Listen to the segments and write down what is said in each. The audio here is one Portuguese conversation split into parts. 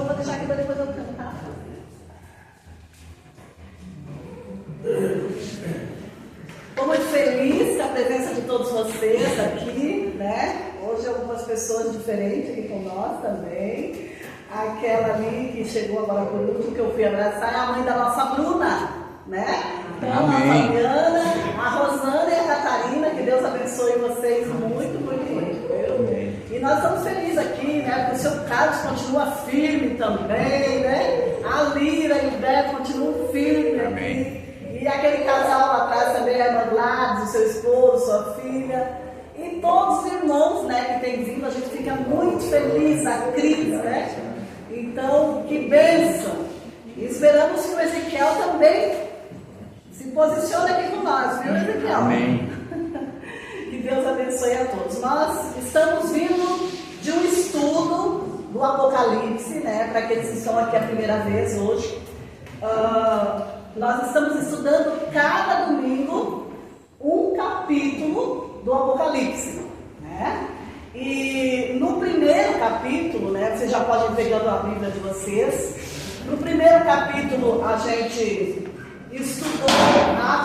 eu vou deixar aqui para depois eu cantar. Estou muito feliz com a presença de todos vocês aqui, né? Hoje algumas pessoas diferentes aqui com nós também. Aquela ali que chegou agora por último, que eu fui abraçar, é a mãe da nossa Bruna, né? Então, a Fabiana, a Rosana e a Catarina, que Deus abençoe vocês muito, muito, muito. E nós estamos felizes aqui, né? Porque o seu Carlos continua firme também, né? A Lira e o Beto continuam firmes aqui. E aquele casal lá atrás também, a irmã Gladys, o seu esposo, sua filha. E todos os irmãos, né, que têm vindo, a gente fica muito feliz, a Cris, né? Então, que bênção! E esperamos que o Ezequiel também se posicione aqui com nós, viu, Ezequiel? Amém. Que Deus abençoe a todos. Nós estamos vindo de um estudo do Apocalipse, né? Para aqueles que estão aqui a primeira vez hoje. Nós estamos estudando cada domingo um capítulo do Apocalipse, né? E no primeiro capítulo, né? Vocês já podem ir pegando a Bíblia de vocês. No primeiro capítulo a gente estudou a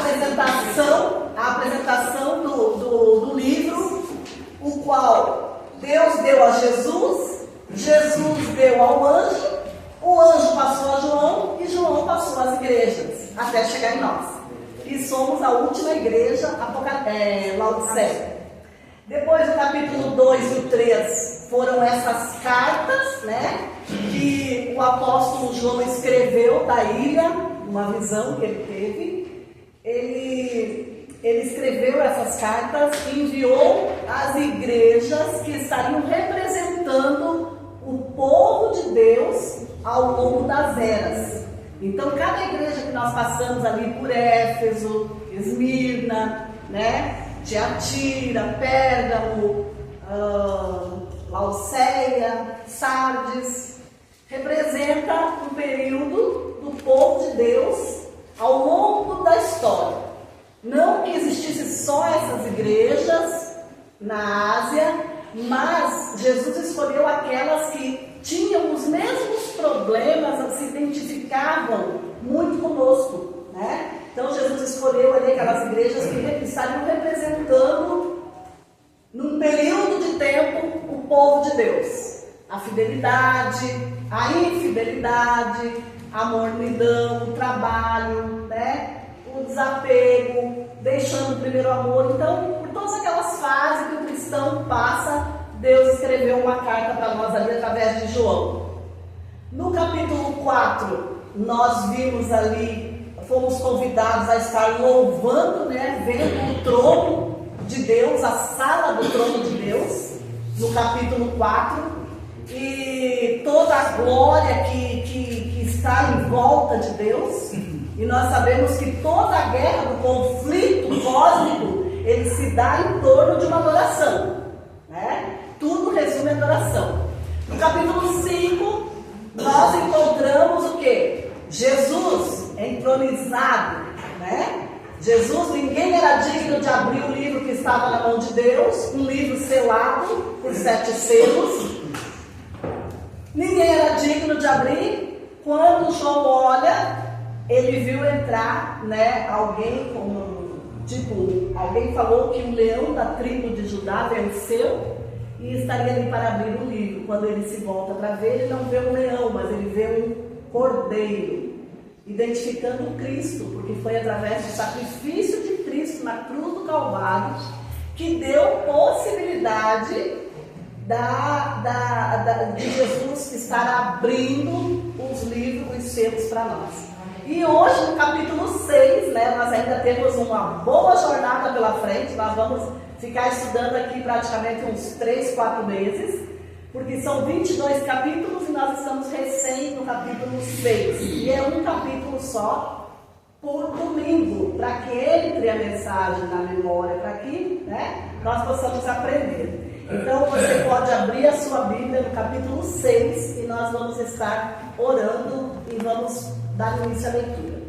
apresentação do livro, o qual Deus deu a Jesus, Jesus deu ao anjo, o anjo passou a João e João passou às igrejas, até chegar em nós. E somos a última igreja, Laodiceia. Depois do capítulo 2 e o 3 foram essas cartas, né, que o apóstolo João escreveu da ilha, uma visão que ele teve. Ele escreveu essas cartas e enviou às igrejas que estariam representando o povo de Deus ao longo das eras. Então, cada igreja que nós passamos ali por Éfeso, Esmirna, né, Tiatira, Pérgamo, Laodiceia, Sardes, representa um período do povo de Deus ao longo da história. Não que existisse só essas igrejas na Ásia, mas Jesus escolheu aquelas que tinham os mesmos problemas, se identificavam muito conosco, né? Então Jesus escolheu ali aquelas igrejas que estariam representando, num período de tempo, o povo de Deus. A fidelidade, a infidelidade, a mornidão, o trabalho, né? O desapego, deixando o primeiro amor. Então, por todas aquelas fases que o cristão passa, Deus escreveu uma carta para nós ali através de João. No capítulo 4, nós vimos ali, fomos convidados a estar louvando, né, vendo o trono de Deus, a sala do trono de Deus, no capítulo 4, e toda a glória que está em volta de Deus. E nós sabemos que toda a guerra, do conflito cósmico, ele se dá em torno de uma adoração, né? Tudo resume a adoração. No capítulo 5, nós encontramos o quê? Jesus entronizado, né? Jesus, ninguém era digno de abrir o livro que estava na mão de Deus, um livro selado por 7 selos. Ninguém era digno de abrir. Quando João olha, ele viu entrar, né, alguém alguém falou que o leão da tribo de Judá venceu e estaria ali para abrir o livro. Quando ele se volta para ver, ele não vê um leão, mas ele vê um cordeiro, identificando Cristo, porque foi através do sacrifício de Cristo na cruz do Calvário que deu possibilidade de Jesus estar abrindo os livros, os selos para nós. E hoje, no capítulo 6, né, nós ainda temos uma boa jornada pela frente. Nós vamos ficar estudando aqui praticamente uns 3, 4 meses, porque são 22 capítulos e nós estamos recém no capítulo 6. E é um capítulo só por domingo, para que entre a mensagem na memória, para que, né, nós possamos aprender. Então você pode abrir a sua Bíblia no capítulo 6 e nós vamos estar orando e vamos dar início à leitura.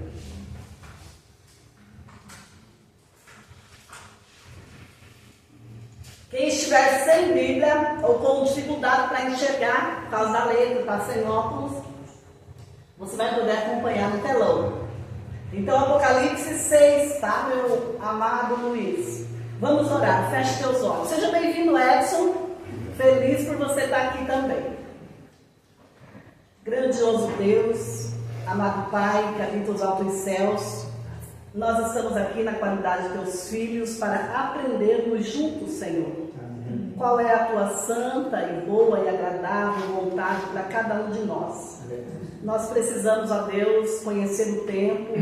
Quem estiver sem Bíblia ou com dificuldade para enxergar, por causa da letra, está sem óculos, você vai poder acompanhar no telão. Então, Apocalipse 6, tá, meu amado Luiz? Vamos orar, feche teus olhos. Seja bem-vindo, Edson. Feliz por você estar aqui também. Grandioso Deus, amado Pai, que habita os altos céus, nós estamos aqui na qualidade de teus filhos para aprendermos juntos, Senhor. Amém. Qual é a tua santa e boa e agradável vontade para cada um de nós. Amém. Nós precisamos, ó Deus, conhecer o tempo,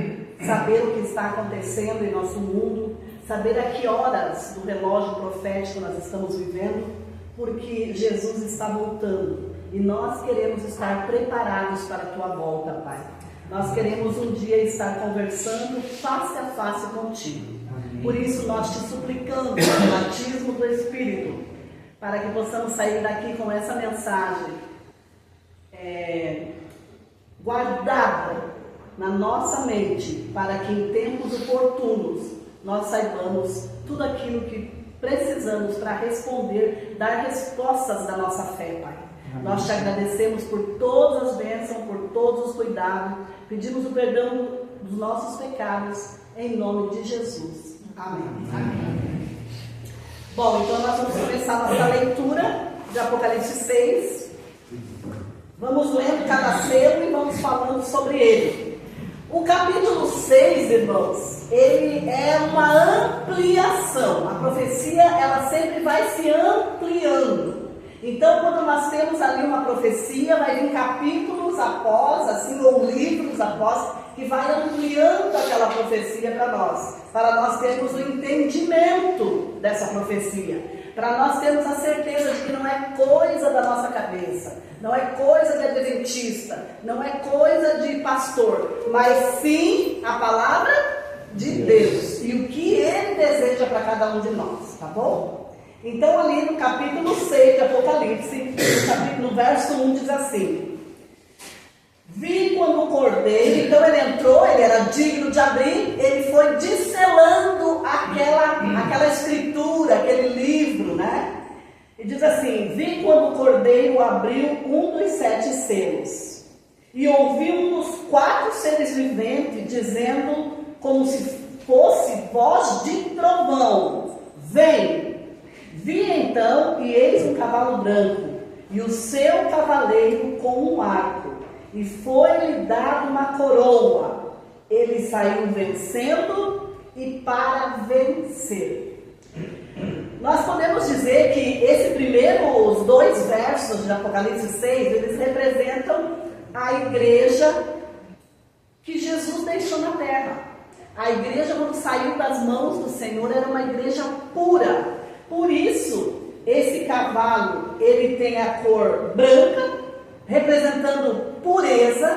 saber o que está acontecendo em nosso mundo, saber a que horas do relógio profético nós estamos vivendo, porque Jesus está voltando e nós queremos estar preparados para a tua volta, Pai. Nós queremos um dia estar conversando face a face contigo. Amém. Por isso nós te suplicamos o batismo do Espírito, para que possamos sair daqui com essa mensagem guardada na nossa mente, para que em tempos oportunos nós saibamos tudo aquilo que precisamos para responder, dar respostas da nossa fé, Pai. Amém. Nós te agradecemos por todas as bênçãos, por todos os cuidados, pedimos o perdão dos nossos pecados, em nome de Jesus. Amém. Amém. Bom, então nós vamos começar nossa leitura de Apocalipse 6. Vamos lendo cada selo e vamos falando sobre ele. O capítulo 6, irmãos, ele é uma ampliação. A profecia, ela sempre vai se ampliando. Então, quando nós temos ali uma profecia, vai vir capítulos após, assim, ou livros após, que vai ampliando aquela profecia para nós termos o entendimento dessa profecia, para nós termos a certeza de que não é coisa da nossa cabeça, não é coisa de adventista, não é coisa de pastor, mas sim a palavra de Deus e o que Ele deseja para cada um de nós, tá bom? Então, ali no capítulo 6 de Apocalipse, no verso 1 diz assim: vi quando o cordeiro, então ele entrou, ele era digno de abrir, ele foi desselando aquela escritura, aquele livro, né? E diz assim: vi quando o cordeiro abriu um dos 7 selos, e ouvi um dos 4 seres viventes dizendo, como se fosse voz de trovão: vem! Vi então, e eis um cavalo branco, e o seu cavaleiro com um arco, e foi-lhe dado uma coroa. Ele saiu vencendo e para vencer. Nós podemos dizer que os 2 versos de Apocalipse 6, eles representam a igreja que Jesus deixou na terra. A igreja, quando saiu das mãos do Senhor, era uma igreja pura. Por isso, esse cavalo, ele tem a cor branca, representando pureza,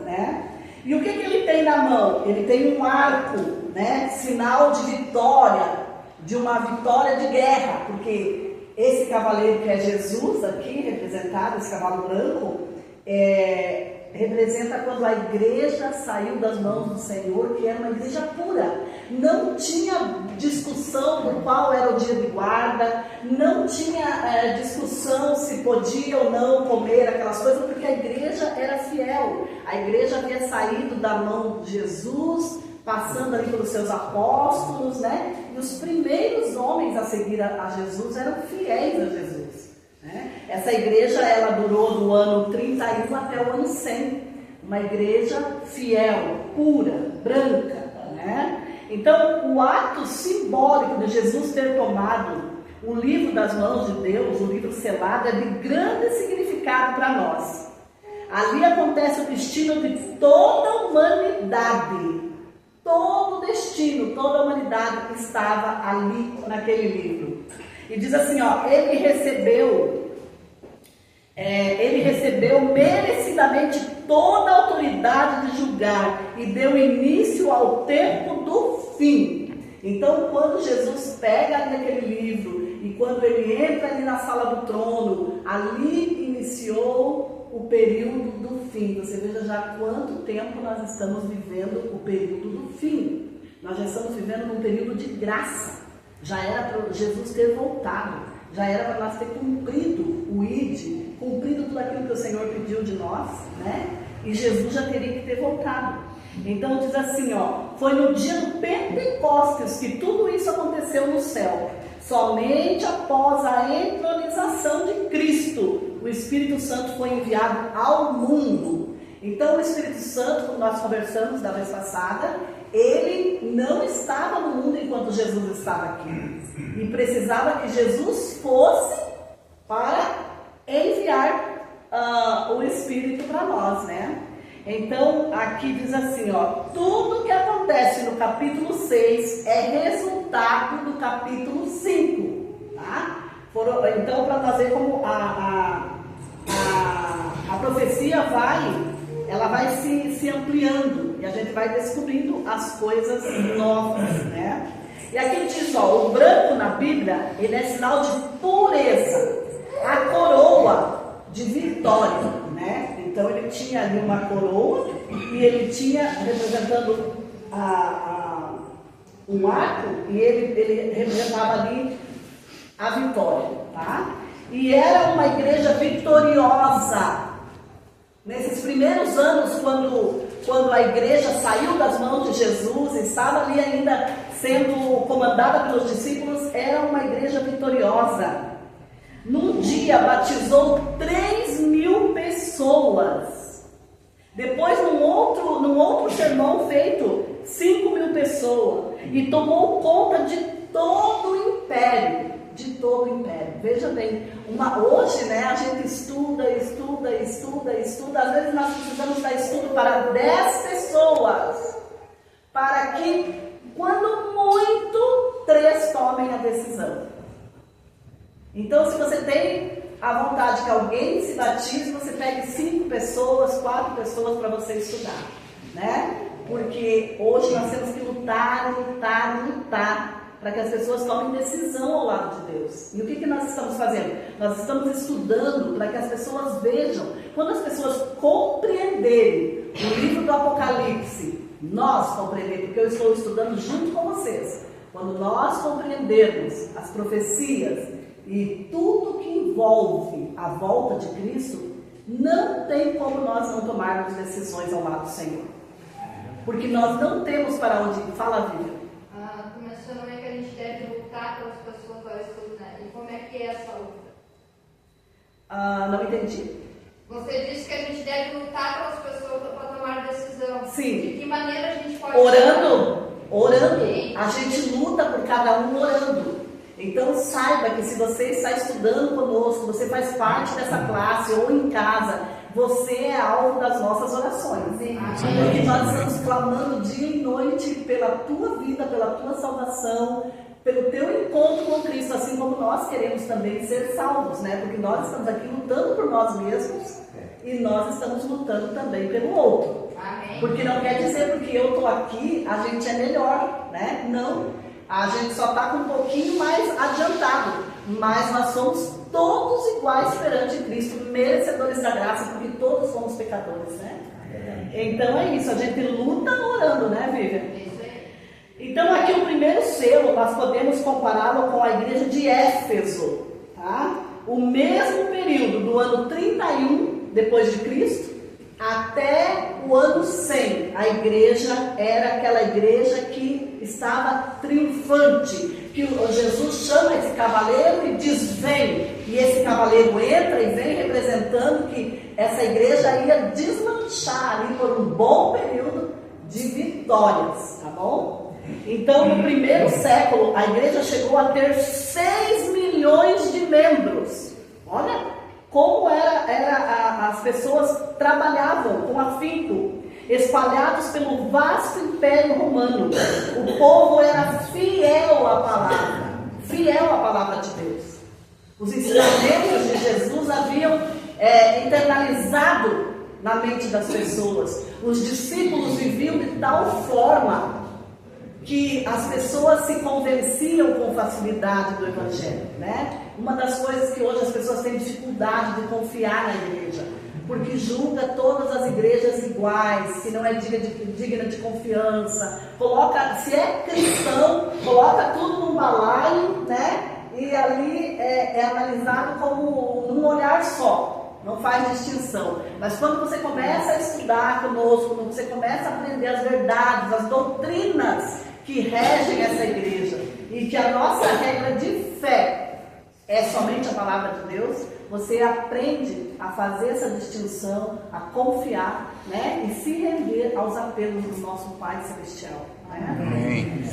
né? E o que ele tem na mão? Ele tem um arco, né? Sinal de vitória, de uma vitória de guerra, porque esse cavaleiro que é Jesus aqui, representado, esse cavalo branco, representa quando a igreja saiu das mãos do Senhor, que era uma igreja pura. Não tinha discussão por qual era o dia de guarda, não tinha discussão se podia ou não comer aquelas coisas, porque a igreja era fiel. A igreja havia saído da mão de Jesus, passando ali pelos seus apóstolos, né? E os primeiros homens a seguir a Jesus eram fiéis a Jesus. Essa igreja, ela durou do ano 31 até o ano 100, uma igreja fiel, pura, branca, né? Então, o ato simbólico de Jesus ter tomado o livro das mãos de Deus, o livro selado, é de grande significado para nós. Ali acontece o destino de toda a humanidade, todo o destino, toda a humanidade estava ali naquele livro. E diz assim, ó, ele recebeu merecidamente toda a autoridade de julgar e deu início ao tempo do fim. Então, quando Jesus pega ali aquele livro e quando ele entra ali na sala do trono, ali iniciou o período do fim. Você veja já há quanto tempo nós estamos vivendo o período do fim. Nós já estamos vivendo num período de graça. Já era para Jesus ter voltado, já era para nós ter cumprido o ID, cumprido tudo aquilo que o Senhor pediu de nós, né? E Jesus já teria que ter voltado. Então diz assim, ó, foi no dia do Pentecostes que tudo isso aconteceu no céu. Somente após a entronização de Cristo, o Espírito Santo foi enviado ao mundo. Então o Espírito Santo, como nós conversamos da vez passada, ele não estava no mundo enquanto Jesus estava aqui. E precisava que Jesus fosse para enviar o Espírito para nós, né? Então, aqui diz assim, ó, tudo que acontece no capítulo 6 é resultado do capítulo 5, tá? Então, para nós ver como a profecia vai se ampliando, e a gente vai descobrindo as coisas novas, né? E aqui diz, ó, o branco na Bíblia, ele é sinal de pureza, a coroa de vitória, né? Então ele tinha ali uma coroa e ele tinha representando um arco, e ele representava ali a vitória, tá? E era uma igreja vitoriosa. Nesses primeiros anos, quando a igreja saiu das mãos de Jesus, estava ali ainda sendo comandada pelos discípulos, era uma igreja vitoriosa. Num dia batizou 3.000 pessoas. Depois, num outro sermão feito, 5.000 pessoas. E tomou conta de todo o império. De todo o império. Veja bem, hoje, né, a gente estuda. Às vezes nós precisamos dar estudo para 10 pessoas. Para que, quando muito, 3 tomem a decisão. Então, se você tem a vontade que alguém se batize, você pegue 5 pessoas, 4 pessoas para você estudar, né? Porque hoje nós temos que lutar para que as pessoas tomem decisão ao lado de Deus. E o que nós estamos fazendo? Nós estamos estudando para que as pessoas vejam. Quando as pessoas compreenderem o livro do Apocalipse, nós compreendermos, porque eu estou estudando junto com vocês. Quando nós compreendermos as profecias e tudo que envolve a volta de Cristo, não tem como nós não tomarmos decisões ao lado do Senhor. Porque nós não temos para onde... Fala, Vivian. Começando é que a gente deve lutar pelas pessoas para estudar. E como é que é essa luta? Não entendi. Você disse que a gente deve lutar pelas pessoas para tomar decisão. Sim. De que maneira a gente pode... Orando. A gente luta por cada um orando. Então saiba que se você está estudando conosco, você faz parte dessa classe ou em casa, você é alvo das nossas orações. Porque nós estamos clamando dia e noite pela tua vida, pela tua salvação, pelo teu encontro com Cristo, assim como nós queremos também ser salvos, né? Porque nós estamos aqui lutando por nós mesmos e nós estamos lutando também pelo outro. Porque não quer dizer porque eu estou aqui, a gente é melhor, né? Não. A gente só está com um pouquinho mais adiantado, mas nós somos todos iguais perante Cristo, merecedores da graça, porque todos somos pecadores, né? Então é isso, a gente luta orando, né, Vivian? Então aqui o primeiro selo, nós podemos compará-lo com a igreja de Éfeso, tá? O mesmo período do ano 31 depois de Cristo até o ano 100, a igreja era aquela igreja que estava triunfante, que Jesus chama esse cavaleiro e diz vem, e esse cavaleiro entra e vem representando que essa igreja ia deslanchar ali por um bom período de vitórias, tá bom? Então no primeiro século a igreja chegou a ter 6 milhões de membros. Olha como as pessoas trabalhavam com afinco, espalhados pelo vasto império romano. O povo era fiel à palavra de Deus. Os ensinamentos de Jesus haviam internalizado na mente das pessoas. Os discípulos viviam de tal forma que as pessoas se convenciam com facilidade do Evangelho, né? Uma das coisas que hoje as pessoas têm dificuldade de confiar na igreja, porque que julga todas as igrejas iguais, que não é digna de confiança, se é cristão, coloca tudo num balaio, né? E ali é analisado como num olhar só, não faz distinção. Mas quando você começa a estudar conosco, quando você começa a aprender as verdades, as doutrinas que regem essa igreja, e que a nossa regra de fé é somente a palavra de Deus, você aprende a fazer essa distinção, a confiar, né? E se render aos apelos do nosso Pai Celestial. Né?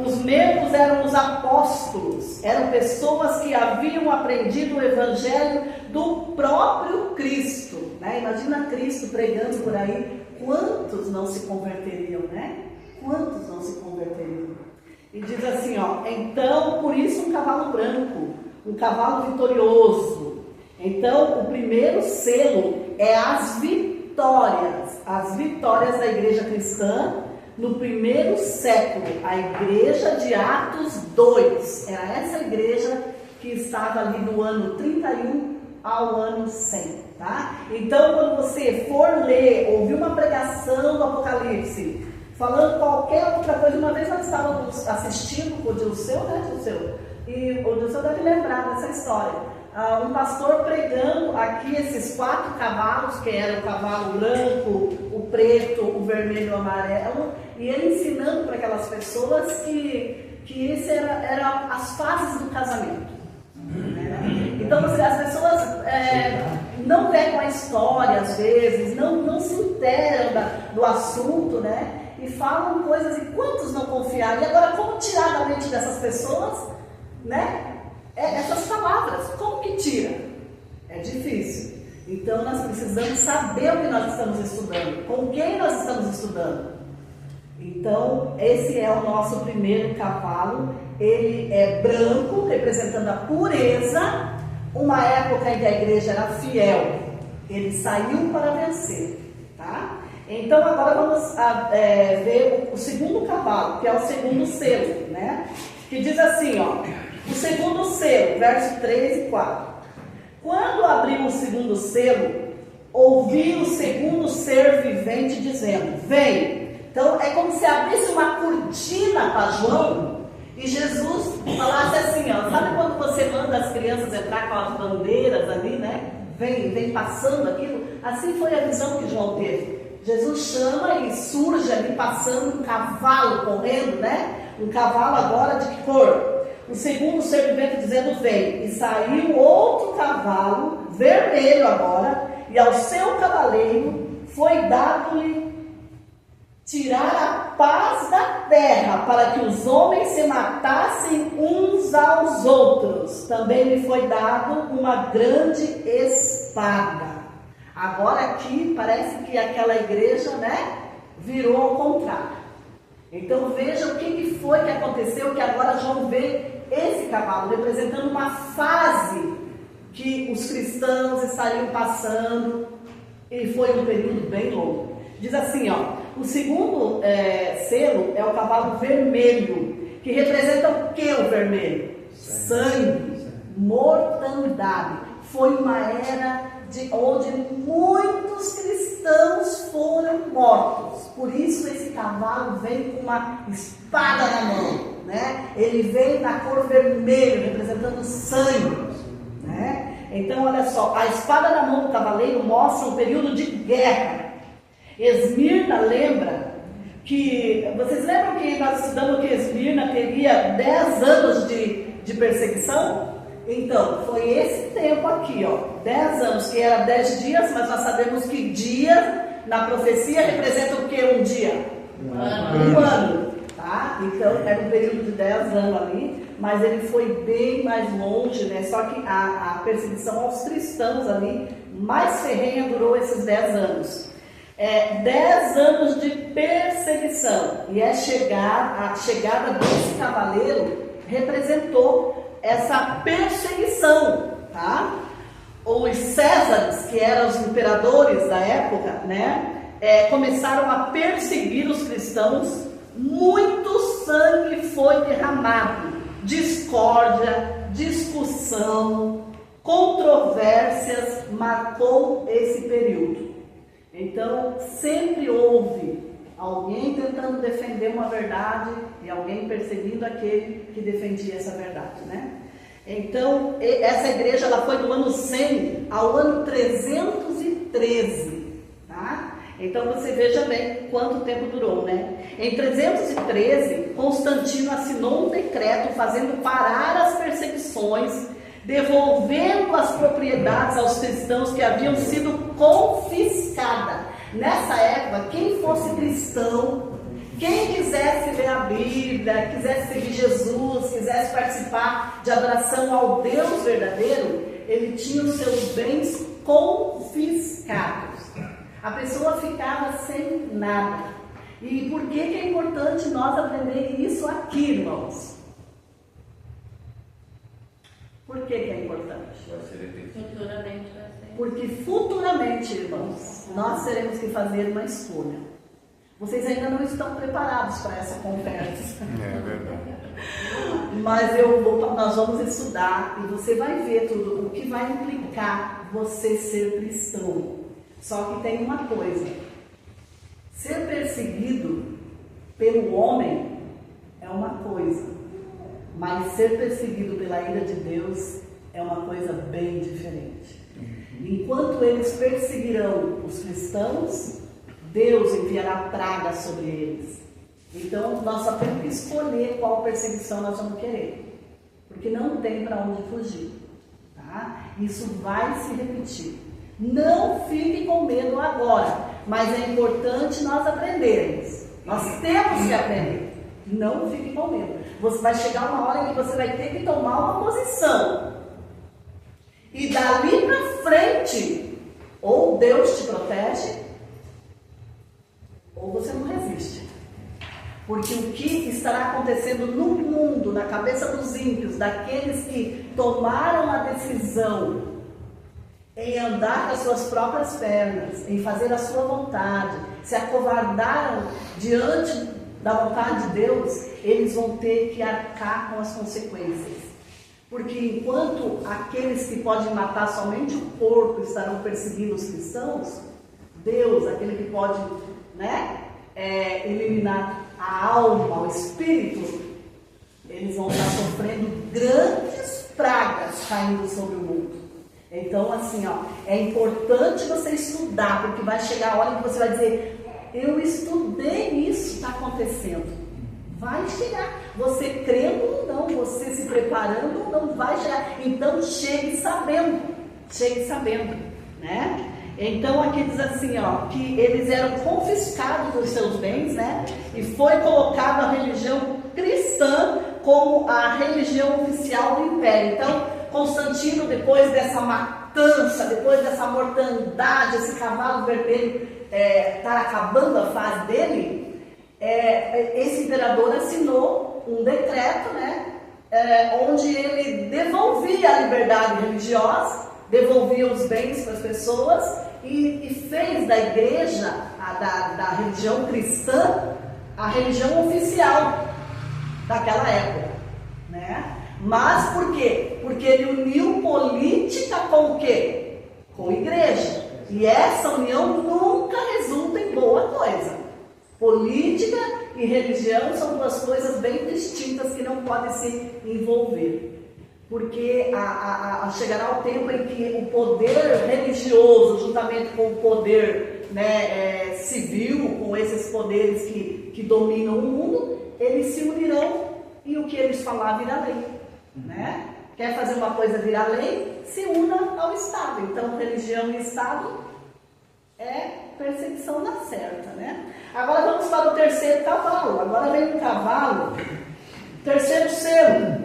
Os membros eram os apóstolos, eram pessoas que haviam aprendido o evangelho do próprio Cristo. Né? Imagina Cristo pregando por aí, quantos não se converteriam, né? Quantos não se converteriam? E diz assim, ó, então por isso um cavalo branco, um cavalo vitorioso. Então o primeiro selo é as vitórias da igreja cristã no primeiro século, a igreja de Atos 2. Era essa igreja que estava ali do ano 31 ao ano 100, tá? Então quando você for ler, ouvir uma pregação do Apocalipse, falando qualquer outra coisa, uma vez nós estávamos assistindo com o Dilceu, né, Dilceu? E o Dilceu deve lembrar dessa história. Um pastor pregando aqui esses 4 cavalos, que eram o cavalo branco, o preto, o vermelho e o amarelo, e ele ensinando para aquelas pessoas que isso era as fases do casamento. Então as pessoas não pegam a história às vezes, não se interam do assunto, né? E falam coisas, e quantos não confiaram? E agora, como tirar da mente dessas pessoas, né? Essas palavras, como que tira? É difícil. Então nós precisamos saber o que nós estamos estudando, com quem nós estamos estudando. Então esse é o nosso primeiro cavalo. Ele é branco, representando a pureza, uma época em que a igreja era fiel. Ele saiu para vencer, tá? Então agora vamos ver o segundo cavalo, que é o segundo selo, né? Que diz assim, ó, o segundo selo, verso 3 e 4. Quando abriu o segundo selo, ouvi o segundo ser vivente dizendo, vem. Então é como se abrisse uma cortina para João e Jesus falasse assim, ó, sabe quando você manda as crianças entrar com as bandeiras ali, né? Vem passando aquilo. Assim foi a visão que João teve. Jesus chama e surge ali passando um cavalo correndo, né? Um cavalo agora de que cor? O segundo ser vivente dizendo vem. E saiu outro cavalo, vermelho agora, e ao seu cavaleiro foi dado-lhe tirar a paz da terra, para que os homens se matassem uns aos outros. Também lhe foi dado uma grande espada. Agora aqui parece que aquela igreja, né, virou ao contrário. Então veja o que foi que aconteceu, que agora João vê esse cavalo representando uma fase que os cristãos estariam passando, e foi um período bem longo. Diz assim, ó, o segundo selo é o cavalo vermelho, que representa o que o vermelho? Sangue, mortandade. Foi uma era onde muitos cristãos foram mortos. Por isso esse cavalo vem com uma espada na mão, né? Ele vem na cor vermelha, representando sangue, né? Então olha só, a espada na mão do cavaleiro mostra um período de guerra. Esmirna lembra que, vocês lembram que nós estudamos que Esmirna teria 10 anos de perseguição? Então, foi esse tempo aqui, ó, 10 anos, que era 10 dias, mas nós sabemos que dia, na profecia, representa o que um dia? Um ano, tá? Então, era um período de 10 anos ali, mas ele foi bem mais longe, né? Só que a perseguição aos cristãos ali, mais ferrenha, durou esses 10 anos. 10 anos de perseguição, e a chegada desse cavaleiro representou essa perseguição, tá? Os Césares, que eram os imperadores da época, né, começaram a perseguir os cristãos. Muito sangue foi derramado, discórdia, discussão, controvérsias marcou esse período. Então, sempre houve alguém tentando defender uma verdade e alguém perseguindo aquele que defendia essa verdade, né? Então, essa igreja ela foi do ano 100 ao ano 313, tá? Então, você veja bem quanto tempo durou, né? Em 313, Constantino assinou um decreto fazendo parar as perseguições, devolvendo as propriedades aos cristãos que haviam sido confiscadas. Nessa época, quem fosse cristão, quem quisesse ler a Bíblia, quisesse seguir Jesus, quisesse participar de adoração ao Deus verdadeiro, ele tinha os seus bens confiscados. A pessoa ficava sem nada. E por que é importante nós aprender isso aqui, irmãos? Por que é importante? Futuramente vai ser. Porque futuramente, irmãos, nós teremos que fazer uma escolha. Vocês ainda não estão preparados para essa conversa. É verdade. Mas nós vamos estudar e você vai ver tudo o que vai implicar você ser cristão. Só que tem uma coisa: ser perseguido pelo homem é uma coisa, mas ser perseguido pela ira de Deus é uma coisa bem diferente. Enquanto eles perseguirão os cristãos, Deus enviará pragas sobre eles. Então nós só temos que escolher qual perseguição nós vamos querer, porque não tem para onde fugir, tá? Isso vai se repetir. Não fique com medo agora, mas é importante nós aprendermos. Nós temos que aprender. Não fique com medo. Você vai chegar uma hora em que você vai ter que tomar uma posição. E dali para frente, ou Deus te protege, ou você não resiste. Porque o que estará acontecendo no mundo, na cabeça dos ímpios, daqueles que tomaram a decisão em andar com as suas próprias pernas, em fazer a sua vontade, se acovardaram diante da vontade de Deus, eles vão ter que arcar com as consequências. Porque enquanto aqueles que podem matar somente o corpo estarão perseguindo os cristãos, Deus, aquele que pode, eliminar a alma, o espírito, eles vão estar sofrendo grandes pragas caindo sobre o mundo. Então, assim, é importante você estudar, porque vai chegar a hora em que você vai dizer: eu estudei isso, está acontecendo. Vai chegar. Você crendo ou não, você se preparando ou não, vai chegar. Então, chegue sabendo, né? Então, aqui diz assim, que eles eram confiscados dos seus bens, né? E foi colocado a religião cristã como a religião oficial do império. Então, Constantino, depois dessa matança, depois dessa mortandade, esse cavalo vermelho está acabando a fase dele, esse imperador assinou um decreto, onde ele devolvia a liberdade religiosa, devolvia os bens para as pessoas e fez da igreja, da religião cristã, a religião oficial daquela época, né? Mas por quê? Porque ele uniu política com o quê? Com igreja. E essa união nunca resulta em boa coisa. Política e religião são duas coisas bem distintas que não podem se envolver. Porque chegará o tempo em que o poder religioso, juntamente com o poder civil, com esses poderes que dominam o mundo, eles se unirão e o que eles falar virá lei. Né? Quer fazer uma coisa virar lei? Se una ao Estado. Então, religião e Estado é perseguição na certa, né? Agora vamos para o terceiro cavalo. Agora vem o cavalo, terceiro selo.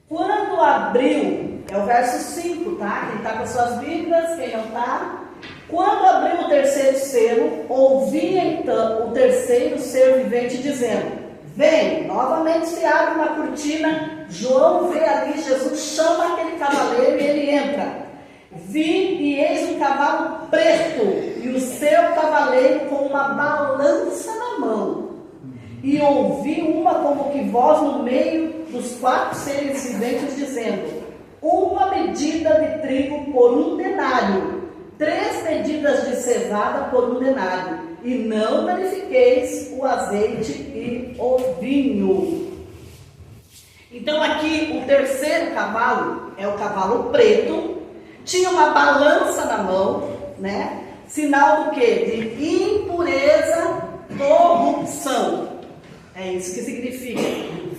Quando abriu, é o verso 5, tá? Quem está com as suas Bíblias, quem não está? Quando abriu o terceiro selo, ouvi então o terceiro ser vivente dizendo: vem, novamente se abre uma cortina, João vê ali, Jesus chama aquele cavaleiro e ele entra. Vi e eis um cavalo preto e o seu cavaleiro com uma balança na mão. E ouvi uma como que voz no meio dos quatro seres viventes dizendo: uma medida de trigo por 1 denário, 3 medidas de cevada por 1 denário, e não danifiqueis o azeite e o vinho. Então aqui o terceiro cavalo é o cavalo preto, tinha uma balança na mão, né? Sinal do quê? De impureza, corrupção. É isso que significa.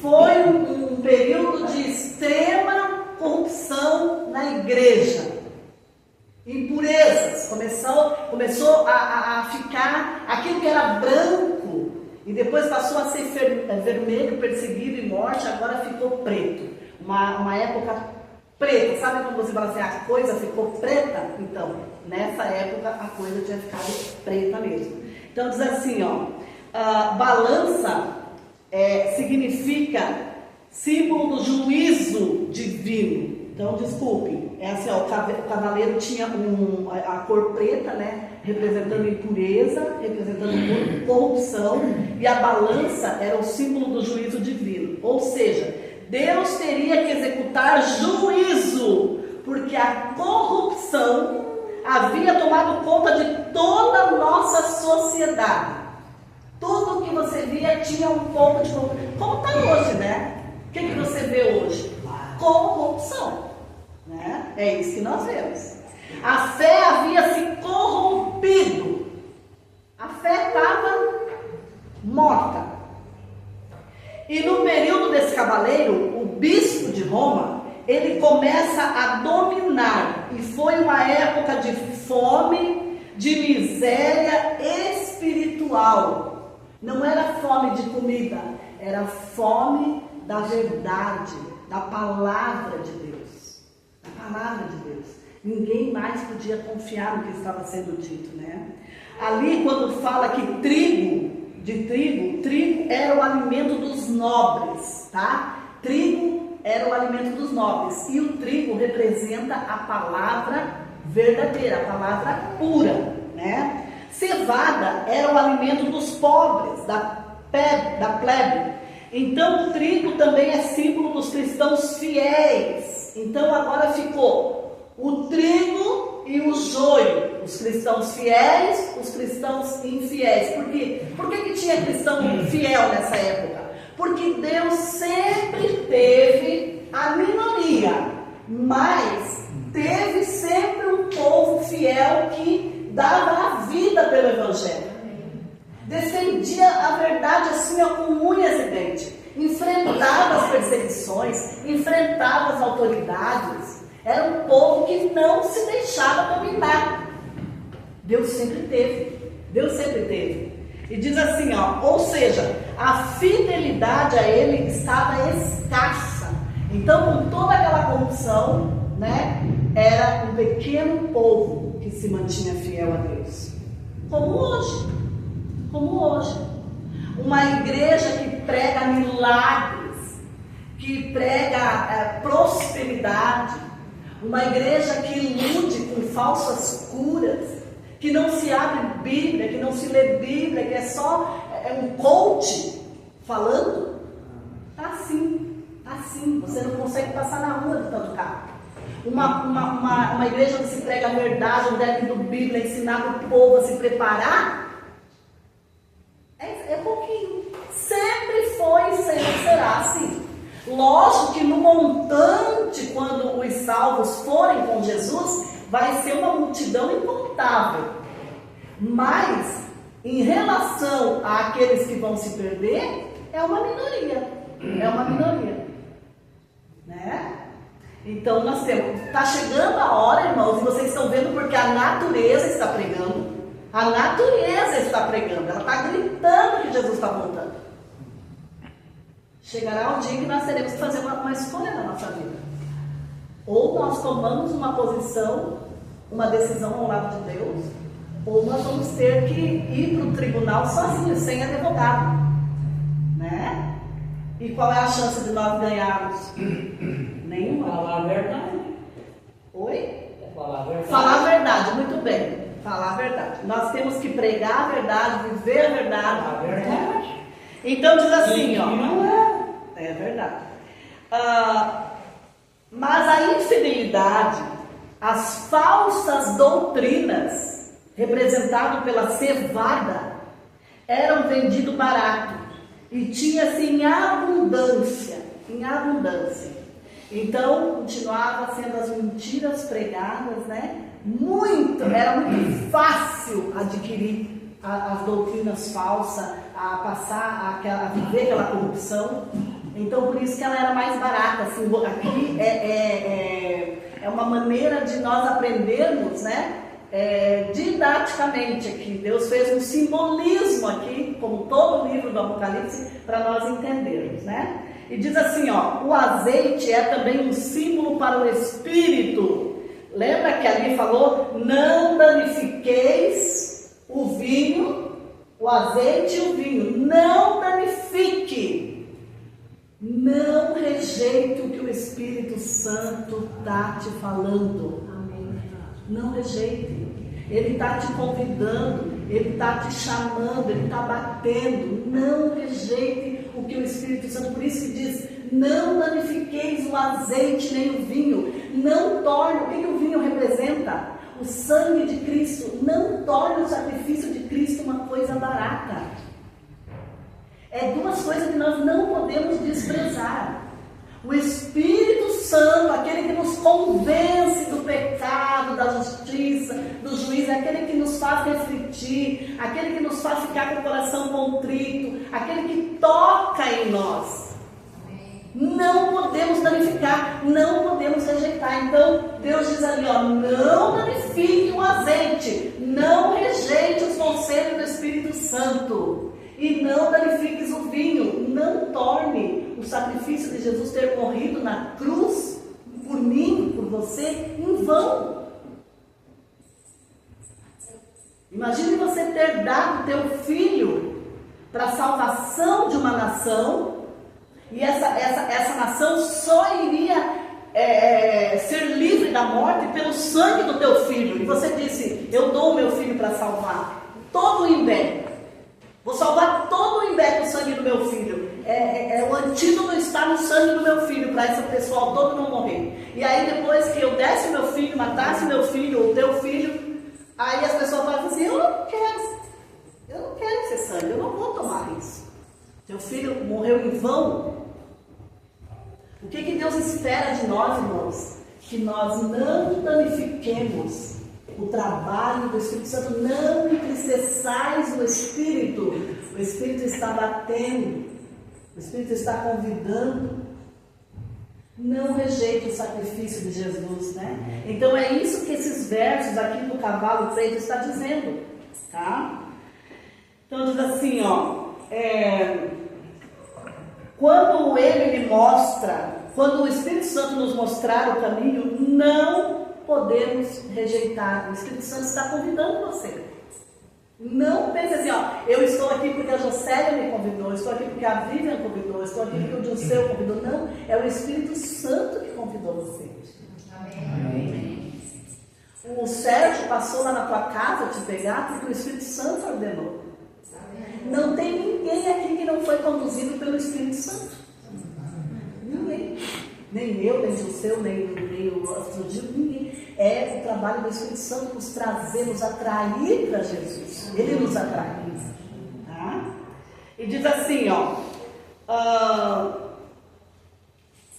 Foi um período de extrema corrupção na igreja. Impurezas. Começou a ficar aquilo que era branco e depois passou a ser vermelho, perseguido e morte, agora ficou preto. Uma época preta. Sabe quando você fala assim, a coisa ficou preta? Então, nessa época a coisa tinha ficado preta mesmo. Então diz assim, ó, balança significa símbolo do juízo divino. Então, desculpe, é assim, ó, o cavaleiro tinha a cor preta, né, representando impureza, representando corrupção, e a balança era o símbolo do juízo divino. Ou seja, Deus teria que executar juízo, porque a corrupção havia tomado conta de toda a nossa sociedade. Tudo que você via tinha um pouco de corrupção. Como está hoje, né? O que você vê hoje? Corrupção, né? É isso que nós vemos. A fé havia se corrompido. A fé estava morta. E no período desse cavaleiro, o bispo de Roma, ele começa a dominar. E foi uma época de fome, de miséria espiritual. Não era fome de comida, era fome da verdade, da palavra de Deus. Da palavra de Deus. Ninguém mais podia confiar no que estava sendo dito, né? Ali, quando fala que trigo era o alimento dos nobres, tá? Trigo era o alimento dos nobres. E o trigo representa a palavra verdadeira, a palavra pura, né? Cevada era o alimento dos pobres, da plebe. Então o trigo também é símbolo dos cristãos fiéis. Então agora ficou o trigo e o joio, os cristãos fiéis, os cristãos infiéis. Por quê? Por que tinha cristão fiel nessa época? Porque Deus sempre teve a minoria, mas teve sempre um povo fiel que dava a vida pelo Evangelho. Defendia a verdade assim, ó, com unhas e dentes. Enfrentava as perseguições, enfrentava as autoridades. Era um povo que não se deixava dominar. Deus sempre teve. Deus sempre teve. E diz assim, ó, ou seja, a fidelidade a Ele estava escassa. Então, com toda aquela corrupção, né, era um pequeno povo que se mantinha fiel a Deus. Como hoje. Como hoje. Uma igreja que prega milagres, que prega prosperidade, uma igreja que ilude com falsas curas, que não se abre Bíblia, que não se lê Bíblia, que é só um coach falando. Tá assim, você não consegue passar na rua de tanto carro. Uma igreja onde se prega a verdade, onde é lido Bíblia, ensinar o povo a se preparar, é pouquinho. Sempre foi e sempre será assim. Lógico que no montante, quando os salvos forem com Jesus, vai ser uma multidão incontável. Mas, em relação àqueles que vão se perder, é uma minoria. É uma minoria. Né? Então nós temos, está chegando a hora, irmãos, e vocês estão vendo porque a natureza está pregando. A natureza está pregando, ela está gritando que Jesus está voltando. Chegará um dia que nós teremos que fazer uma escolha na nossa vida. Ou nós tomamos uma posição, uma decisão ao lado de Deus, ou nós vamos ter que ir para o tribunal sozinhos, sem advogado. Né? E qual é a chance de nós ganharmos? Nenhuma. Falar a verdade. Oi? Falar a verdade. Falar a verdade, muito bem. Falar a verdade. Nós temos que pregar a verdade, viver a verdade. A verdade. Então diz assim, ó. Não é. É verdade. Mas a infidelidade, as falsas doutrinas, representado pela cevada, eram vendidos barato e tinha-se em abundância, Então, continuava sendo as mentiras pregadas, né? Era muito fácil adquirir as doutrinas falsas, a passar, a viver aquela corrupção. Então, por isso que ela era mais barata. Assim, aqui é uma maneira de nós aprendermos, né? Didaticamente aqui. Deus fez um simbolismo aqui, como todo o livro do Apocalipse, para nós entendermos, né? E diz assim, ó, o azeite é também um símbolo para o Espírito. Lembra que ali falou, não danifiqueis o vinho, o azeite e o vinho. Não danifique. Não rejeite o que o Espírito Santo está te falando. Amém. Não rejeite. Ele está te convidando, ele está te chamando, ele está batendo. Não rejeite o que o Espírito Santo, por isso que diz, não danifiqueis o azeite nem o vinho. Não torne, o que o vinho representa? O sangue de Cristo. Não torne o sacrifício de Cristo uma coisa barata. É duas coisas que nós não podemos desprezar. O Espírito Santo, aquele que nos convence do pecado, da justiça, do juízo, é aquele que nos faz refletir, aquele que nos faz ficar com o coração contrito, aquele que toca em nós. Não podemos danificar, não podemos rejeitar. Então, Deus diz ali, ó, não danifique o azeite, não rejeite os conselhos do Espírito Santo. E não danifiques o vinho, não torne o sacrifício de Jesus ter morrido na cruz, por mim, por você, em vão. Imagine você ter dado teu filho para a salvação de uma nação, e essa nação só iria ser livre da morte pelo sangue do teu filho. E você disse, eu dou o meu filho para salvar todo o Imbé. Vou salvar todo o Imbé com o sangue do meu filho. O antídoto está no sangue do meu filho, para esse pessoal todo não morrer. E aí depois que eu desse o meu filho, matasse meu filho ou teu filho, aí as pessoas falam assim, eu não quero esse sangue, eu não vou tomar isso. Teu filho morreu em vão. O que Deus espera de nós, irmãos? Que nós não danifiquemos o trabalho do Espírito Santo. Não entristeçais o Espírito. O Espírito está batendo, o Espírito está convidando. Não rejeite o sacrifício de Jesus, né? Então é isso que esses versos aqui do cavalo preto está dizendo, tá? Então diz assim, ó, quando ele lhe mostra, quando o Espírito Santo nos mostrar o caminho, não podemos rejeitar. O Espírito Santo está convidando você. Não pense assim, ó, eu estou aqui porque a Jocélia me convidou, eu estou aqui porque a Vivian convidou, eu estou aqui porque o Dilceu convidou. Não, é o Espírito Santo que convidou você. Amém. O Sérgio passou lá na tua casa te pegar porque o Espírito Santo ordenou. Não tem ninguém aqui que não foi conduzido pelo Espírito Santo. Ninguém. Nem eu, nem o seu, nem o Astrogil, ninguém. É o trabalho do Espírito Santo nos trazer, nos atrair para Jesus. Ele nos atrai. Tá? E diz assim, ó.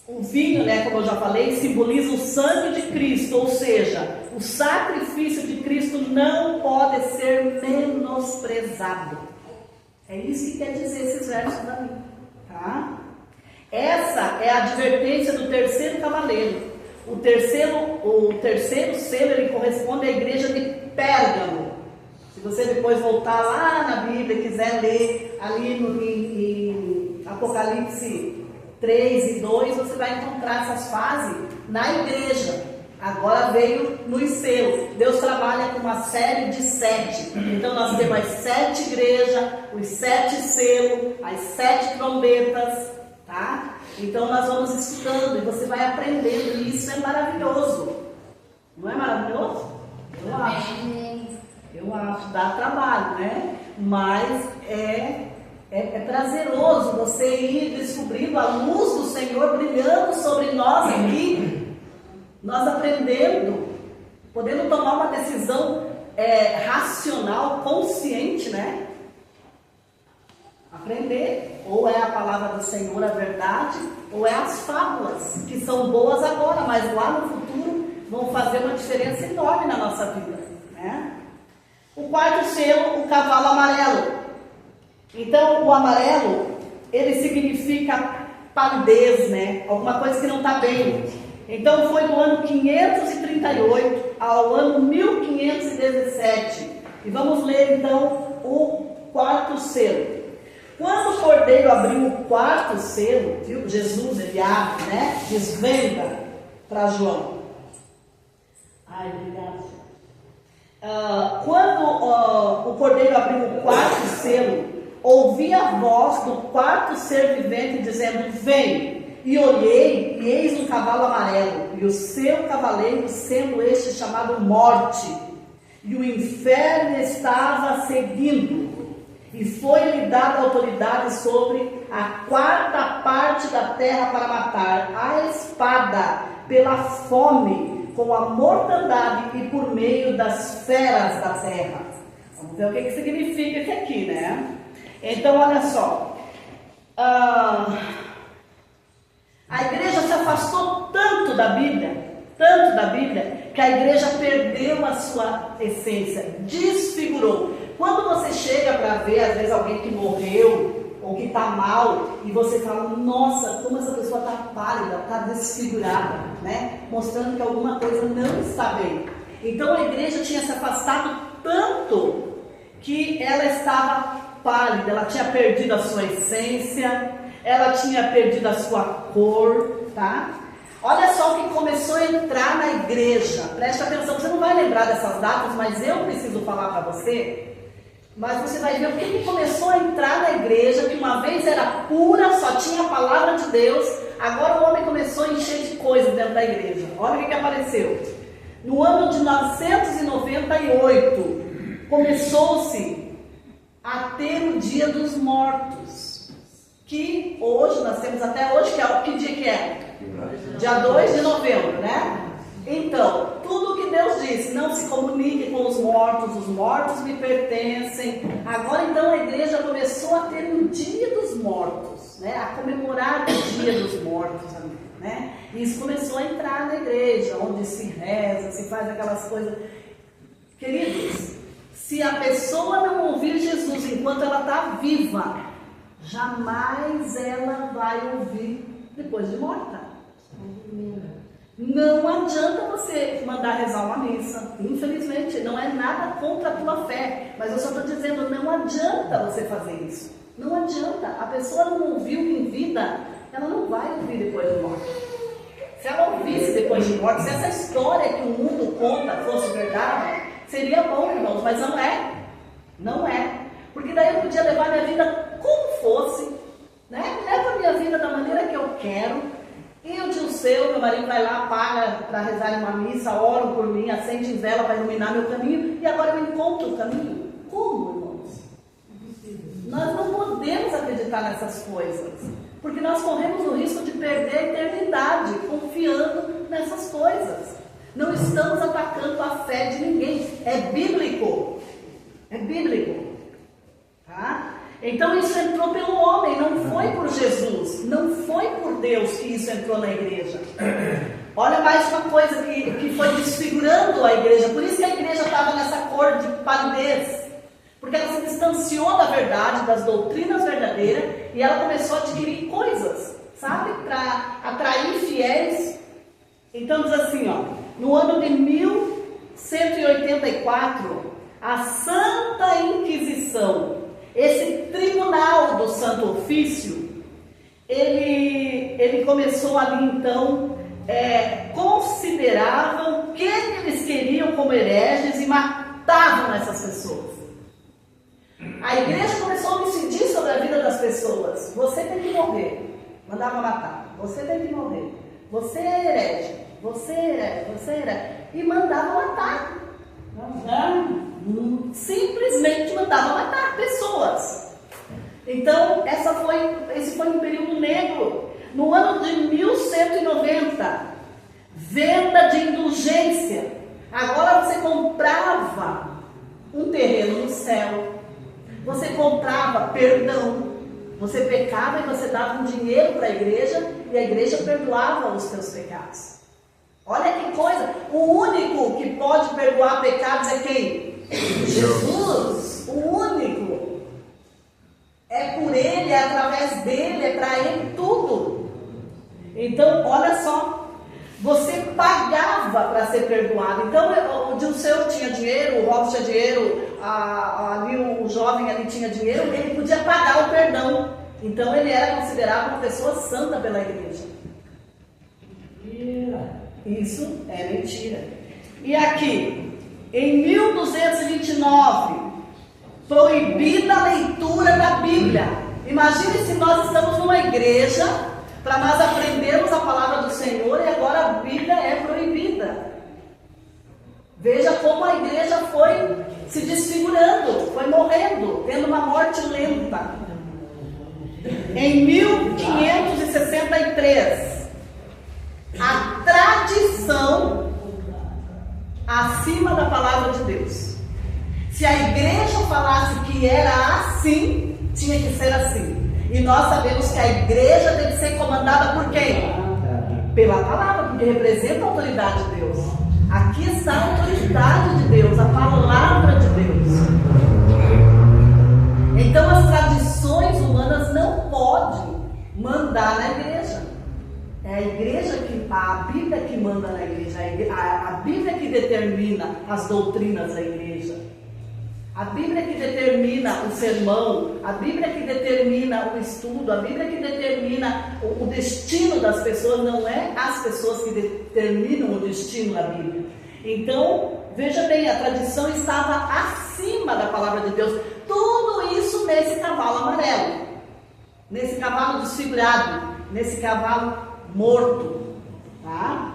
O vinho, né, como eu já falei, simboliza o sangue de Cristo, ou seja, o sacrifício de Cristo não pode ser menosprezado. É isso que quer dizer esses versos da Bíblia, tá? Essa é a advertência do terceiro cavaleiro. O terceiro selo, ele corresponde à igreja de Pérgamo. Se você depois voltar lá na Bíblia e quiser ler ali em Apocalipse 3 e 2, você vai encontrar essas fases na igreja. Agora veio nos selos. Deus trabalha com uma série de 7. Então nós temos as 7 igrejas, os 7 selos, as 7 trombetas, tá? Então nós vamos estudando e você vai aprendendo, e isso é maravilhoso. Não é maravilhoso? Eu acho, dá trabalho, né? Mas é prazeroso você ir descobrindo a luz do Senhor brilhando sobre nós aqui nós aprendendo, podendo tomar uma decisão racional, consciente, né? Aprender, ou é a palavra do Senhor a verdade, ou é as fábulas, que são boas agora, mas lá no futuro vão fazer uma diferença enorme na nossa vida, né? O quarto selo, o cavalo amarelo. Então, o amarelo, ele significa palidez, né? Alguma coisa que não está bem. Então, foi do ano 538 ao ano 1517. E vamos ler, então, o quarto selo. Quando o cordeiro abriu o quarto selo, viu? Jesus, ele abre, né? Desvenda para João. Ai, obrigada. Quando o cordeiro abriu o quarto selo, ouvi a voz do quarto ser vivente dizendo: vem. E olhei, e eis um cavalo amarelo, e o seu cavaleiro sendo este chamado Morte, e o inferno estava seguindo, e foi-lhe dada autoridade sobre a quarta parte da terra para matar a espada, pela fome, com a mortandade e por meio das feras da terra. Vamos ver o que significa isso aqui, né? Então, olha só. A igreja se afastou tanto da Bíblia, que a igreja perdeu a sua essência, desfigurou. Quando você chega para ver, às vezes, alguém que morreu ou que está mal, e você fala: nossa, como essa pessoa está pálida, está desfigurada, né? Mostrando que alguma coisa não está bem. Então a igreja tinha se afastado tanto que ela estava pálida, ela tinha perdido a sua essência, ela tinha perdido a sua cor, tá? Olha só o que começou a entrar na igreja. Preste atenção, você não vai lembrar dessas datas, mas eu preciso falar para você. Mas você vai ver o que começou a entrar na igreja, que uma vez era pura, só tinha a palavra de Deus. Agora o homem começou a encher de coisas dentro da igreja. Olha o que apareceu. No ano de 998, começou-se a ter o Dia dos Mortos, que hoje, nós temos até hoje, que dia que é? Dia 2 de novembro, né? Então, tudo que Deus disse: não se comunique com os mortos me pertencem. Agora então a igreja começou a ter o Dia dos Mortos, né? A comemorar o Dia dos Mortos, né? E isso começou a entrar na igreja, onde se reza, se faz aquelas coisas. Queridos, se a pessoa não ouvir Jesus enquanto ela está viva, jamais ela vai ouvir depois de morta. Não adianta você mandar rezar uma missa. Infelizmente, não é nada contra a tua fé, mas eu só estou dizendo, não adianta você fazer isso. Não adianta. A pessoa não ouviu em vida, ela não vai ouvir depois de morte. Se ela ouvisse depois de morte, se essa história que o mundo conta fosse verdade, seria bom, irmãos, mas não é. Não é. Porque daí eu podia levar minha vida como fosse, né? Levo a minha vida da maneira que eu quero. E o tio seu, meu marido, vai lá, paga para rezar uma missa, oram por mim, acende vela para iluminar meu caminho, e agora eu encontro o caminho. Como, irmãos? Nós não podemos acreditar nessas coisas, porque nós corremos o risco de perder a eternidade confiando nessas coisas. Não estamos atacando a fé de ninguém. É bíblico. É bíblico. Tá? Então isso entrou pelo homem, não foi por Jesus, não foi por Deus que isso entrou na igreja. Olha mais uma coisa que foi desfigurando a igreja. Por isso que a igreja estava nessa cor de palidez, porque ela se distanciou da verdade, das doutrinas verdadeiras, e ela começou a adquirir coisas, sabe, para atrair fiéis. Então diz assim, ó, no ano de 1184, a Santa Inquisição, esse tribunal do Santo Ofício, ele começou ali então, consideravam que eles queriam como hereges e matavam essas pessoas. A igreja começou a decidir sobre a vida das pessoas. Você tem que morrer. Mandava matar. Você tem que morrer. Você é herege. Você é herege. E mandava matar. Simplesmente mandava matar pessoas. Então, esse foi um período negro. No ano de 1190, venda de indulgência. Agora você comprava um terreno no céu, você comprava perdão, você pecava e você dava um dinheiro para a igreja e a igreja perdoava os teus pecados. Olha que coisa, o único que pode perdoar pecados é quem? Jesus, o único. É por ele, é através dele, é para ele tudo. Então, olha só, você pagava para ser perdoado. Então, o Dilceu tinha dinheiro, o Robson tinha dinheiro, ali o jovem ali tinha dinheiro, ele podia pagar o perdão. Então, ele era considerado uma pessoa santa pela igreja. Isso é mentira. E aqui, em 1229, proibida a leitura da Bíblia. Imagine se nós estamos numa igreja para nós aprendermos a palavra do Senhor e agora a Bíblia é proibida. Veja como a igreja foi se desfigurando, foi morrendo, tendo uma morte lenta. Em 1563, a tradição acima da palavra de Deus. Se a igreja falasse que era assim, tinha que ser assim. E nós sabemos que a igreja tem que ser comandada por quem? Pela palavra, porque representa a autoridade de Deus. Aqui está a autoridade de Deus, a palavra de Deus. Então as tradições humanas não podem mandar na igreja. É a igreja a Bíblia que manda na igreja, a Bíblia que determina as doutrinas da igreja. A Bíblia que determina o sermão, a Bíblia que determina o estudo, a Bíblia que determina o destino das pessoas, não é as pessoas que determinam o destino da Bíblia. Então, veja bem, a tradição estava acima da palavra de Deus. Tudo isso nesse cavalo amarelo, nesse cavalo desfigurado, nesse cavalo morto, tá?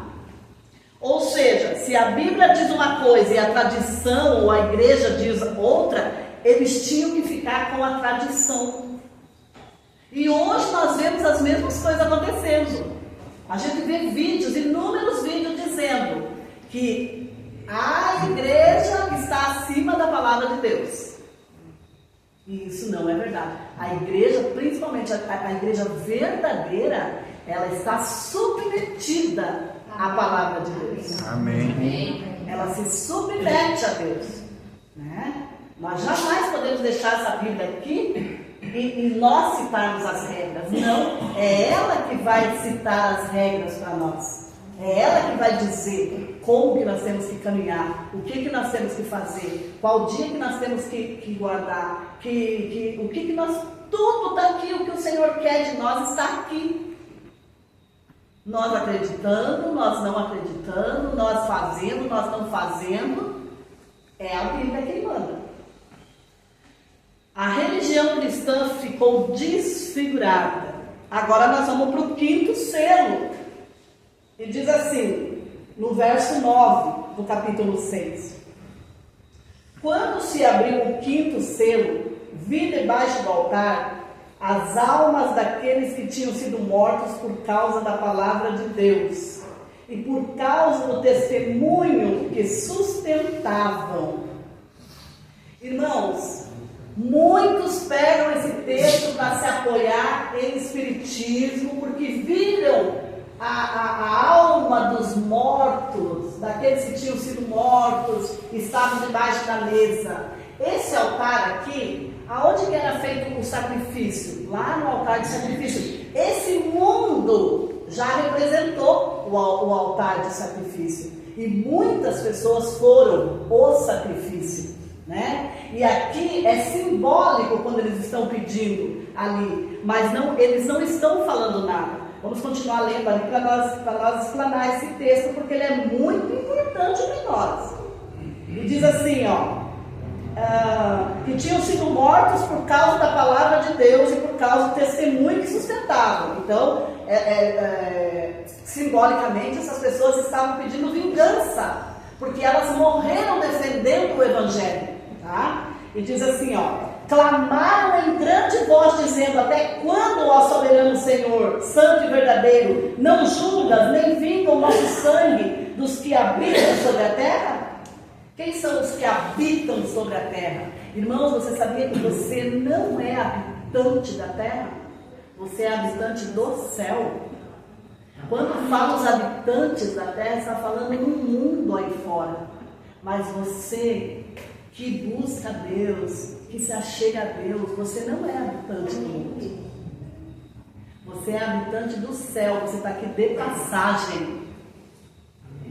Ou seja, se a Bíblia diz uma coisa e a tradição ou a igreja diz outra, eles tinham que ficar com a tradição. E hoje nós vemos as mesmas coisas acontecendo. A gente vê vídeos, inúmeros vídeos dizendo que a igreja está acima da palavra de Deus. E isso não é verdade. A igreja, principalmente a igreja verdadeira, ela está submetida à palavra de Deus. Amém. Ela se submete a Deus, né? Nós jamais podemos deixar essa Bíblia aqui e nós citarmos as regras. Não, é ela que vai citar as regras para nós. É ela que vai dizer como que nós temos que caminhar, o que nós temos que fazer, qual dia que nós temos que guardar, o que nós... Tudo está aqui, o que o Senhor quer de nós está aqui. Nós acreditando, nós não acreditando, nós fazendo, nós não fazendo, é a Bíblia que manda. A religião cristã ficou desfigurada. Agora nós vamos para o 5º selo. E diz assim, no verso 9 do capítulo 6. Quando se abriu o 5º selo, vi debaixo do altar as almas daqueles que tinham sido mortos por causa da palavra de Deus e por causa do testemunho que sustentavam. Irmãos, muitos pegam esse texto para se apoiar em espiritismo, porque viram a alma dos mortos, daqueles que tinham sido mortos, estavam debaixo da mesa. Esse altar aqui, aonde que era feito o sacrifício? Lá no altar de sacrifício. Esse mundo já representou o altar de sacrifício. E muitas pessoas foram o sacrifício, né? E aqui é simbólico quando eles estão pedindo ali, mas não, eles não estão falando nada. Vamos continuar lendo ali para nós explanar esse texto, porque ele é muito importante para nós. E diz assim, que tinham sido mortos por causa da palavra de Deus e por causa do testemunho que sustentavam. Então, simbolicamente, essas pessoas estavam pedindo vingança, porque elas morreram defendendo o Evangelho, tá? E diz assim, ó: clamaram em grande voz, dizendo: até quando, ó soberano Senhor, santo e verdadeiro, não julgas, nem vinga o nosso sangue dos que habitam sobre a terra? Quem são os que habitam sobre a terra? Irmãos, você sabia que você não é habitante da terra? Você é habitante do céu. Quando fala os habitantes da terra, está falando no mundo aí fora. Mas você que busca Deus, que se achega a Deus, você não é habitante do mundo. Você é habitante do céu, você está aqui de passagem.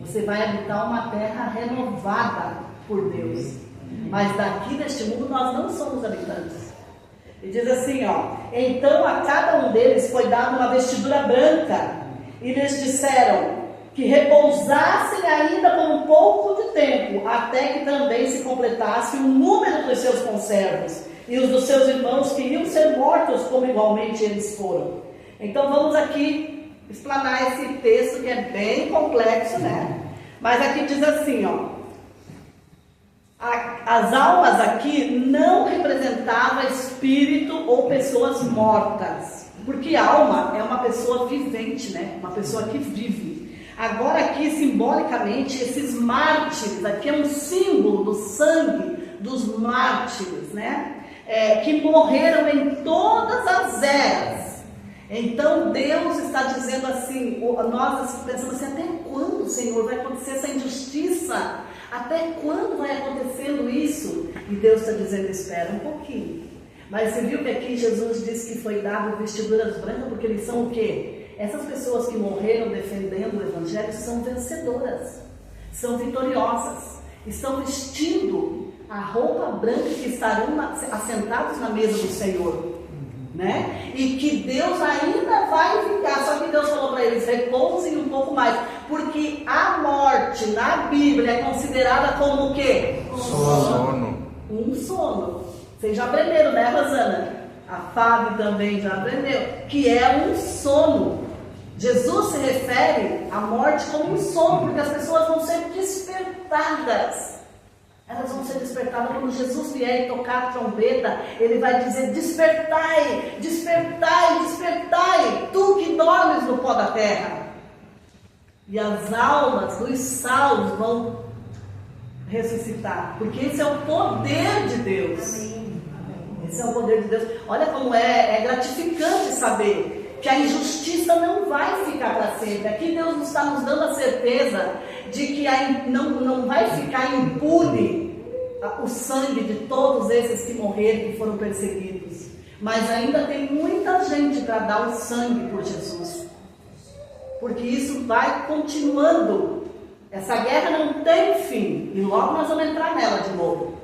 Você vai habitar uma terra renovada por Deus. Mas daqui neste mundo nós não somos habitantes. E diz assim, ó: então a cada um deles foi dada uma vestidura branca, e lhes disseram que repousassem ainda por um pouco de tempo, até que também se completasse o número dos seus conservos e os dos seus irmãos, que iam ser mortos como igualmente eles foram. Então vamos aqui explanar esse texto, que é bem complexo, né? Mas aqui diz assim, ó: as almas aqui não representavam espírito ou pessoas mortas, porque alma é uma pessoa vivente, né? Uma pessoa que vive. Agora aqui, simbolicamente, esses mártires, aqui é um símbolo do sangue dos mártires, né? Que morreram em todas as eras. Então Deus está dizendo assim, nós pensamos assim: até quando, Senhor, vai acontecer essa injustiça? Até quando vai acontecendo isso? E Deus está dizendo: espera um pouquinho. Mas você viu que aqui Jesus disse que foi dado vestiduras brancas, porque eles são o quê? Essas pessoas que morreram defendendo o Evangelho são vencedoras, são vitoriosas, estão vestindo a roupa branca, que estarão assentados na mesa do Senhor, né? E que Deus ainda vai vingar. Só que Deus falou para eles: repousem um pouco mais, porque a morte na Bíblia é considerada como o quê? Sono. Um sono. Vocês já aprenderam, né, Rosana? A Fábio também já aprendeu, que é um sono. Jesus se refere à morte como um sono, porque as pessoas vão ser despertadas. Elas vão ser despertadas quando Jesus vier e tocar a trombeta. Ele vai dizer: despertai, despertai, despertai, tu que dormes no pó da terra. E as almas dos salvos vão ressuscitar, porque esse é o poder de Deus. Esse é o poder de Deus. Olha como é gratificante saber que a injustiça não vai ficar para sempre. Aqui Deus está nos dando a certeza de que não vai ficar impune o sangue de todos esses que morreram, que foram perseguidos. Mas ainda tem muita gente para dar o sangue por Jesus. Porque isso vai continuando. Essa guerra não tem fim. E logo nós vamos entrar nela de novo.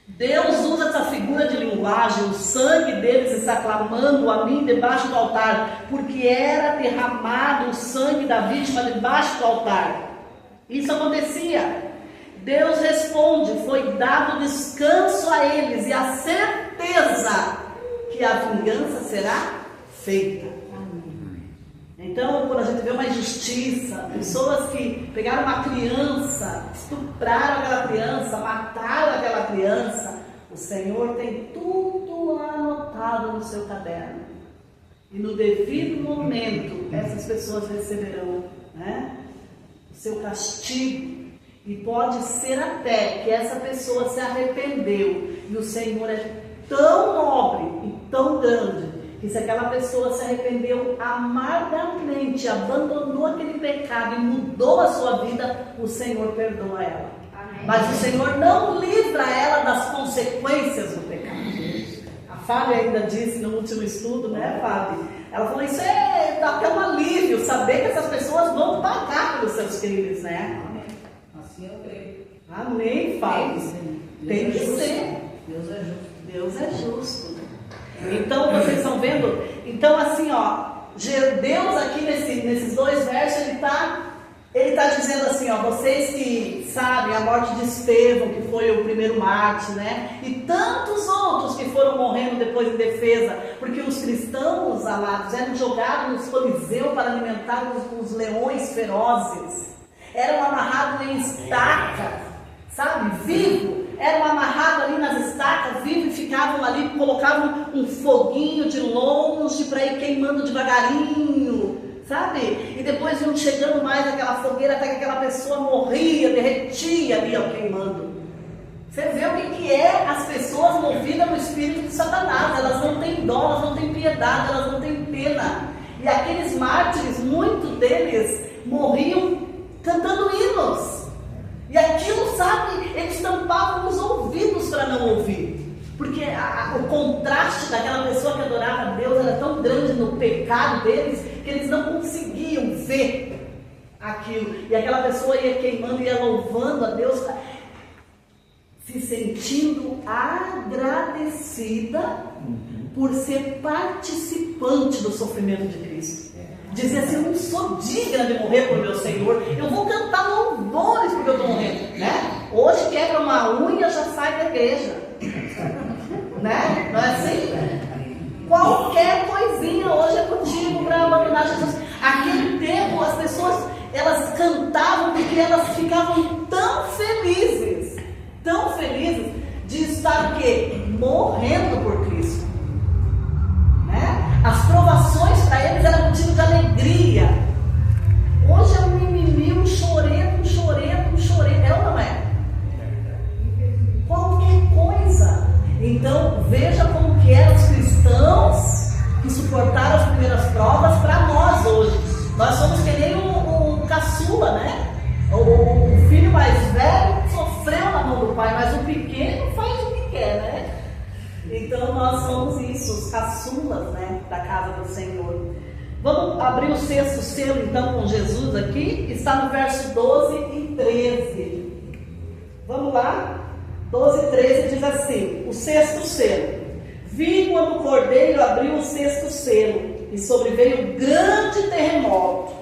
Deus usa essa figura de linguagem: o sangue deles está clamando a mim debaixo do altar, porque era derramado o sangue da vítima debaixo do altar. Isso acontecia. Deus responde: foi dado descanso a eles e a certeza que a vingança será feita. Então, quando a gente vê uma injustiça, pessoas que pegaram uma criança, estupraram aquela criança, mataram aquela criança, o Senhor tem tudo anotado no seu caderno. E no devido momento, essas pessoas receberão, né, o seu castigo. E pode ser até que essa pessoa se arrependeu, e o Senhor é tão nobre e tão grande, que se aquela pessoa se arrependeu amargamente, abandonou aquele pecado e mudou a sua vida, o Senhor perdoa ela. Amém. Mas o Senhor não livra ela das consequências do pecado. A Fábio ainda disse no último estudo, né, Fábio? Ela falou: isso dá até um alívio, saber que essas pessoas vão pagar pelos seus crimes, né? Assim eu creio. Amém, Fábio. Tem que ser. Deus é justo. Deus é justo. Então vocês estão vendo? Então assim, ó, Deus aqui nesses dois versos, ele tá dizendo assim, ó: vocês que sabem a morte de Estevão, que foi o primeiro mártir, né? E tantos outros que foram morrendo depois em defesa, porque os cristãos, amados, eram jogados nos coliseus para alimentar os leões ferozes, eram amarrados em estacas, sabe? Vivo, eram amarrados ficavam ali, colocavam um foguinho de longe para ir queimando devagarinho, sabe? E depois iam chegando mais naquela fogueira até que aquela pessoa morria, derretia ali, ó, queimando. Você vê o que é as pessoas movidas no espírito de Satanás. Elas não têm dó, elas não têm piedade, elas não têm pena. E aqueles mártires, muitos deles morriam cantando hinos. E aquilo, sabe, eles tampavam os ouvidos para não ouvir. Porque o contraste daquela pessoa que adorava a Deus era tão grande no pecado deles que eles não conseguiam ver aquilo. E aquela pessoa ia queimando, ia louvando a Deus, se sentindo agradecida por ser participante do sofrimento de Cristo. Dizia assim: eu não sou digna de morrer por meu Senhor, eu vou cantar louvores porque eu estou morrendo, né? Hoje quebra uma unha, já sai da igreja, né? Não é assim? Qualquer coisinha hoje é motivo para abandonar Jesus. Aquele tempo as pessoas, elas cantavam porque elas ficavam tão felizes de estar o quê? Morrendo por Cristo, né? As provações para eles eram motivo de alegria. Hoje é um mimimi, um choreto, é ou não é? Qualquer coisa. Então veja como que eram os cristãos que suportaram as primeiras provas para nós hoje. Nós somos que nem um caçula, né? O filho mais velho sofreu na mão do pai, mas o pequeno faz o que quer, né? Então nós somos isso, os caçulas, né, da casa do Senhor. Vamos abrir o sexto selo então com Jesus aqui, que está no verso 12 e 13. Vamos lá? 12 e 13 diz assim: o sexto selo. Vi quando o cordeiro abriu o sexto selo, e sobreveio grande terremoto.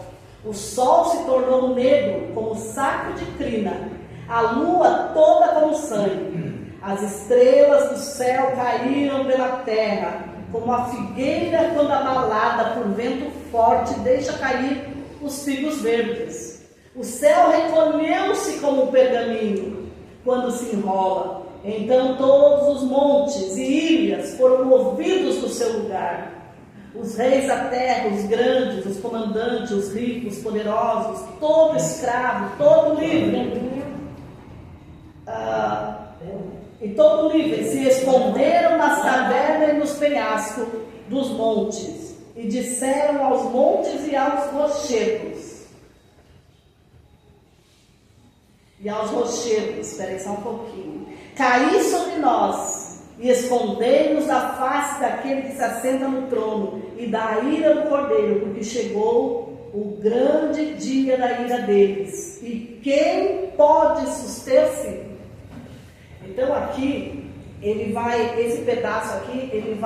O sol se tornou negro como saco de crina, a lua toda como sangue. As estrelas do céu caíram pela terra, como a figueira quando abalada por vento forte deixa cair os figos verdes. O céu recolheu-se como um pergaminho quando se enrola. Então todos os montes e ilhas foram movidos do seu lugar. Os reis da terra, os grandes, os comandantes, os ricos, poderosos, todo escravo, todo livre, e todo livre se esconderam nas cavernas e nos penhascos dos montes, e disseram aos montes e aos rochedos. Espera só um pouquinho. Caí sobre nós e escondei-nos da face daquele que se assenta no trono e da ira do cordeiro, porque chegou o grande dia da ira deles. E quem pode suster-se? Então aqui, esse pedaço aqui,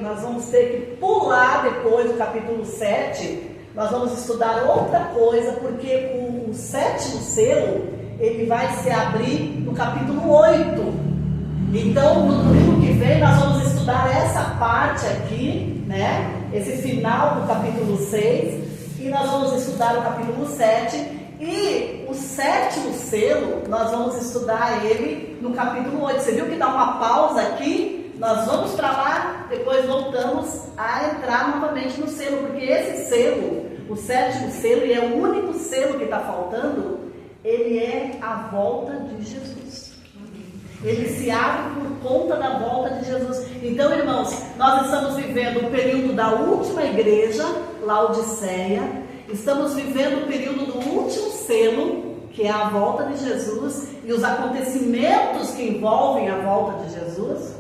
nós vamos ter que pular depois do capítulo 7, nós vamos estudar outra coisa, porque o sétimo selo, ele vai se abrir no capítulo 8. Então, no domingo que vem, nós vamos estudar essa parte aqui, né? Esse final do capítulo 6, e nós vamos estudar o capítulo 7, e o sétimo selo, nós vamos estudar ele no capítulo 8. Você viu que dá uma pausa aqui? Nós vamos para lá, depois voltamos a entrar novamente no selo, porque esse selo, o sétimo selo, e é o único selo que está faltando, ele é a volta de Jesus. Ele se abre por conta da volta de Jesus. Então, irmãos, nós estamos vivendo o período da última igreja, Laodiceia. Estamos vivendo o período do último selo, que é a volta de Jesus, e os acontecimentos que envolvem a volta de Jesus.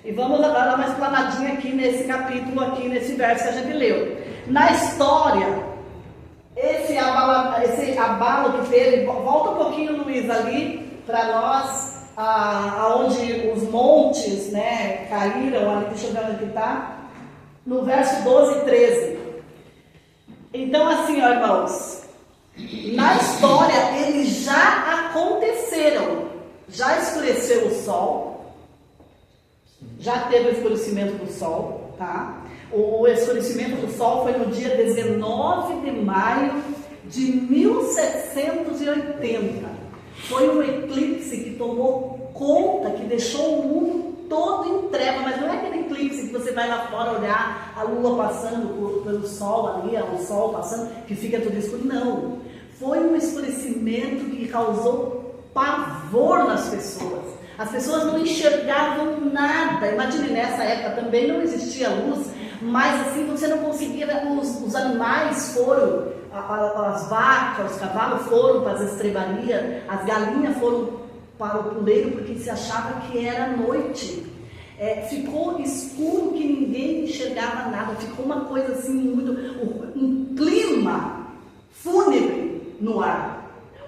E vamos agora dar uma explanadinha aqui nesse capítulo, aqui nesse verso que a gente leu. Na história, esse abalo que teve, volta um pouquinho, Luiz, ali, para nós, aonde os montes, né, caíram, ali, deixa eu ver onde está, no verso 12 e 13. Então, assim, ó, irmãos, na história eles já aconteceram, já escureceu o sol, já teve o escurecimento do sol, tá? O escurecimento do sol foi no dia 19 de maio de 1780. Foi um eclipse que tomou conta, que deixou o mundo todo em treva, que você vai lá fora olhar a lua passando pelo sol ali, o sol passando, que fica tudo escuro. Não. Foi um escurecimento que causou pavor nas pessoas. As pessoas não enxergavam nada. Imagine, nessa época também não existia luz, mas assim você não conseguia. Os animais foram, as vacas, os cavalos foram para as estrebarias, as galinhas foram para o puleiro porque se achava que era noite. Ficou escuro que ninguém enxergava nada. Ficou uma coisa assim, um clima fúnebre no ar.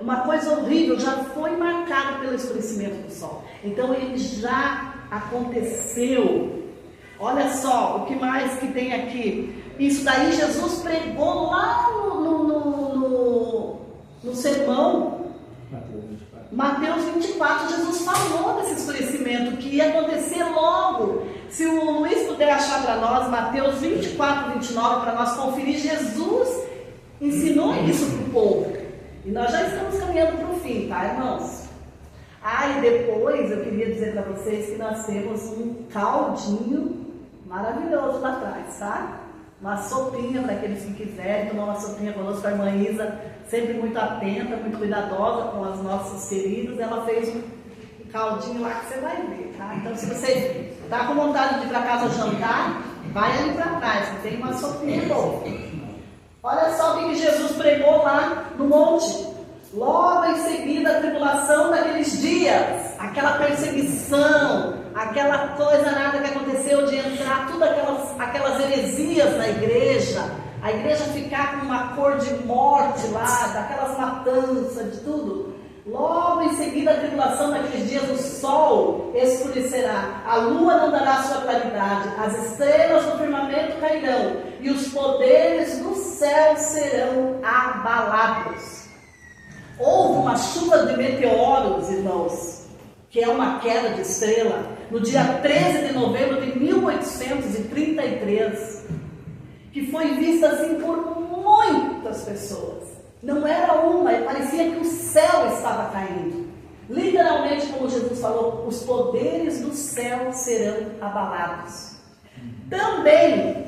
Uma coisa horrível, já foi marcado pelo escurecimento do sol. Então ele já aconteceu. Olha só, o que mais que tem aqui? Isso daí Jesus pregou lá no sermão. Mateus 24, Jesus falou desse escurecimento que ia acontecer logo. Se o Luiz puder achar para nós, Mateus 24, 29, para nós conferir, Jesus ensinou isso para o povo. E nós já estamos caminhando para o fim, tá, irmãos? E depois eu queria dizer para vocês que nós temos um caldinho maravilhoso lá atrás, tá? Uma sopinha para aqueles que quiserem tomar uma sopinha conosco. A irmã Isa, sempre muito atenta, muito cuidadosa com os nossos queridos. Ela fez um caldinho lá que você vai ver, tá? Então, se você está com vontade de ir para casa jantar, vai ali para trás, que tem uma sopinha boa. Olha só o que Jesus pregou lá no monte. Logo em seguida, a tribulação daqueles dias, aquela perseguição, aquela coisa nada que aconteceu de entrar, todas aquelas heresias na igreja, a igreja ficar com uma cor de morte lá, daquelas matanças, de tudo. Logo em seguida, a tribulação daqueles dias, o sol escurecerá, a lua não dará sua claridade, as estrelas do firmamento cairão, e os poderes do céu serão abalados. Houve uma chuva de meteoros, irmãos, que é uma queda de estrela, no dia 13 de novembro de 1833, que foi vista assim por muitas pessoas. Não era uma, parecia que o céu estava caindo. Literalmente, como Jesus falou, os poderes do céu serão abalados. Também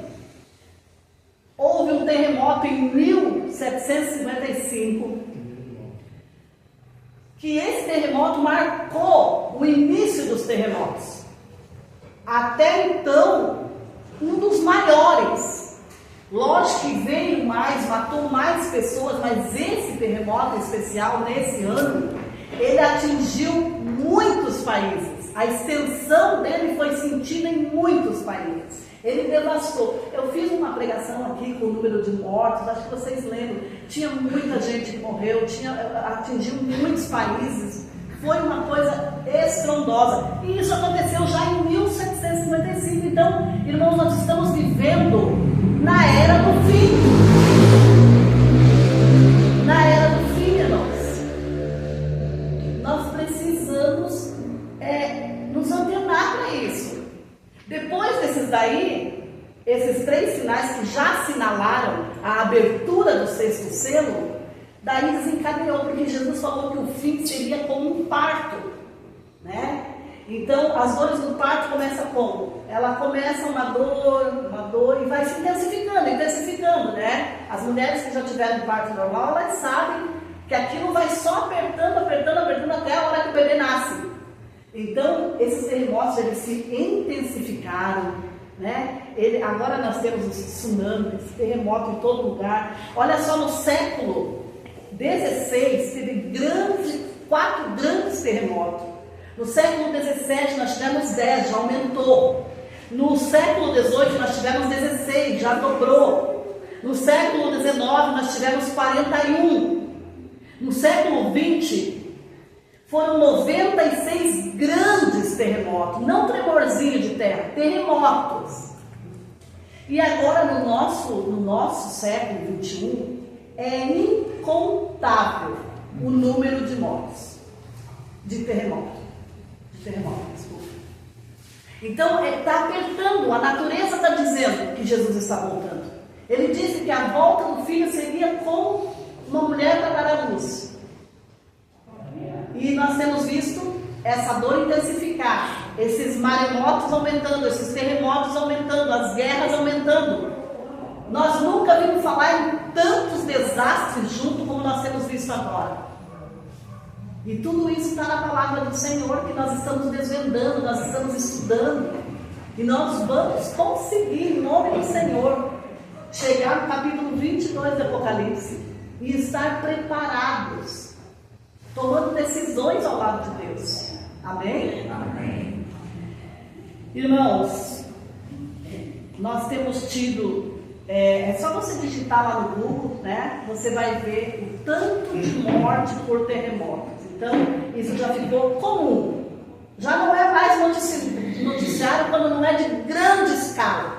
houve um terremoto em 1755, que esse terremoto marcou o início dos terremotos. Até então, um dos maiores. Lógico que veio mais, matou mais pessoas, mas esse terremoto especial, nesse ano, ele atingiu muitos países. A extensão dele foi sentida em muitos países. Ele devastou. Eu fiz uma pregação aqui com o número de mortos, acho que vocês lembram. Tinha muita gente que morreu, atingiu muitos países. Foi uma coisa estrondosa. E isso aconteceu já em 1755. Então, irmãos, nós estamos vivendo na era do fim. Na era do fim, irmãos. Nós precisamos nos antenar para isso. Depois desses daí, esses 3 sinais que já assinalaram a abertura do 6º selo, daí desencadeou, porque Jesus falou que o fim seria como um parto, né? Então, as dores do parto começam como? Ela começa uma dor e vai se intensificando, né? As mulheres que já tiveram parto normal, elas sabem que aquilo vai só apertando até a hora que o bebê nasce. Então, esses terremotos, eles se intensificaram, né? Agora nós temos os tsunamis, terremoto em todo lugar. Olha só, no século XVI, teve 4 grandes terremotos. No século XVII nós tivemos 10, já aumentou. No século XVIII nós tivemos 16, já dobrou. No século XIX nós tivemos 41. No século XX foram 96 grandes terremotos, não tremorzinho de terra, terremotos. E agora no nosso século XXI é incontável o número de mortes, de terremoto. Desculpa. Então, está apertando, a natureza está dizendo que Jesus está voltando. Ele disse que a volta do filho seria como uma mulher para dar à luz. E nós temos visto essa dor intensificar. esses maremotos aumentando, esses terremotos aumentando, as guerras aumentando. Nós nunca vimos falar em tantos desastres junto como nós temos visto agora. E tudo isso está na palavra do Senhor, que nós estamos desvendando, nós estamos estudando. E nós vamos conseguir, em nome do Senhor, chegar no capítulo 22 do Apocalipse e estar preparados, tomando decisões ao lado de Deus. Amém? Amém. Irmãos, nós temos tido, é só você digitar lá no Google, né? Você vai ver o tanto de morte por terremotos. Então, isso já ficou comum. Já não é mais noticiário quando não é de grande escala,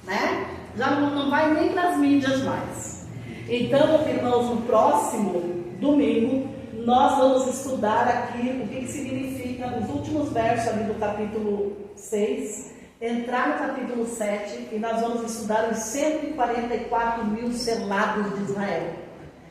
né? Já não vai nem para as mídias mais. Então, irmãos, no próximo domingo, nós vamos estudar aqui o que significa os últimos versos ali do capítulo 6, entrar no capítulo 7 e nós vamos estudar os 144 mil selados de Israel.